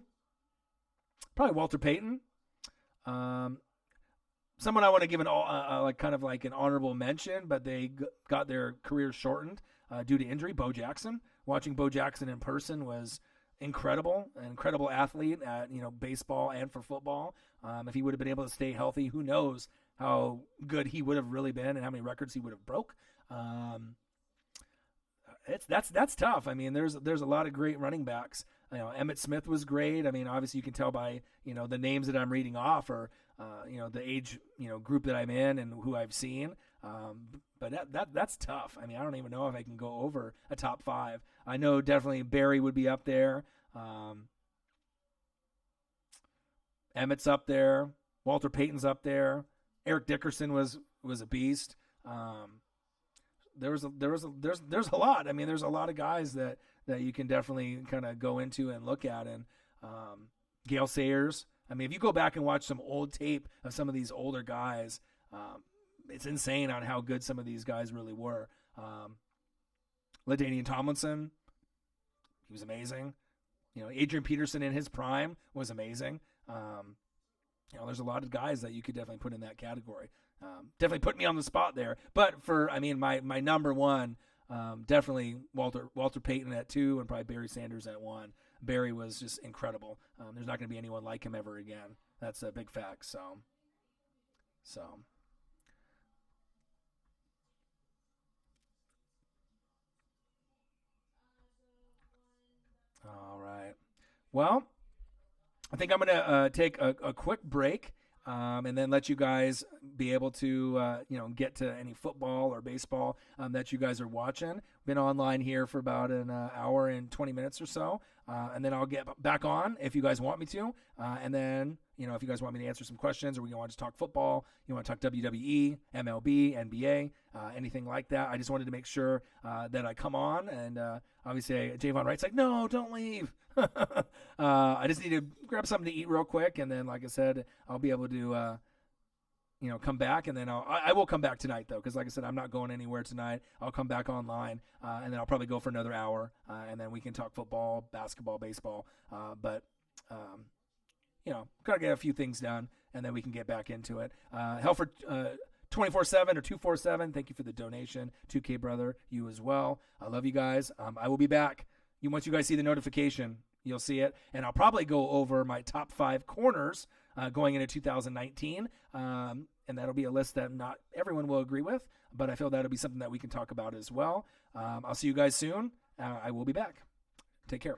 probably Walter Payton. Someone I want to give kind of like an honorable mention, but they got their career shortened due to injury. Bo Jackson. Watching Bo Jackson in person was incredible, an incredible athlete at baseball and for football. If he would have been able to stay healthy, who knows how good he would have really been and how many records he would have broke. That's tough. I mean, there's a lot of great running backs. Emmitt Smith was great. I mean, obviously you can tell by the names that I'm reading off, or the age group that I'm in and who I've seen. But that's tough. I mean, I don't even know if I can go over a top 5. I know definitely Barry would be up there. Emmett's up there. Walter Payton's up there. Eric Dickerson was a beast. There's a lot. I mean, there's a lot of guys that you can definitely kind of go into and look at. And Gale Sayers. I mean, if you go back and watch some old tape of some of these older guys, it's insane on how good some of these guys really were. LaDainian Tomlinson, he was amazing. Adrian Peterson in his prime was amazing. There's a lot of guys that you could definitely put in that category. Definitely put me on the spot there. But my number one, definitely Walter Payton at 2 and probably Barry Sanders at 1. Barry was just incredible. There's not going to be anyone like him ever again. That's a big fact. So. All right. Well, I think I'm going to take a quick break and then let you guys be able to, get to any football or baseball that you guys are watching. Been online here for about an hour and 20 minutes or so. And then I'll get back on if you guys want me to. And then, if you guys want me to answer some questions, or we want to talk football, you want to talk WWE, MLB, NBA, anything like that. I just wanted to make sure that I come on. And obviously, Javon Wright's like, no, don't leave. I just need to grab something to eat real quick. And then, like I said, I'll be able to, come back. And then I will come back tonight, though, because like I said, I'm not going anywhere tonight. I'll come back online, and then I'll probably go for another hour, and then we can talk football, basketball, baseball. But got to get a few things done, and then we can get back into it. Helford 24/7 or 247, thank you for the donation. 2K brother, you as well. I love you guys. I will be back. Once you guys see the notification, you'll see it. And I'll probably go over my top 5 corners going into 2019. And that'll be a list that not everyone will agree with, but I feel that'll be something that we can talk about as well. I'll see you guys soon. I will be back. Take care.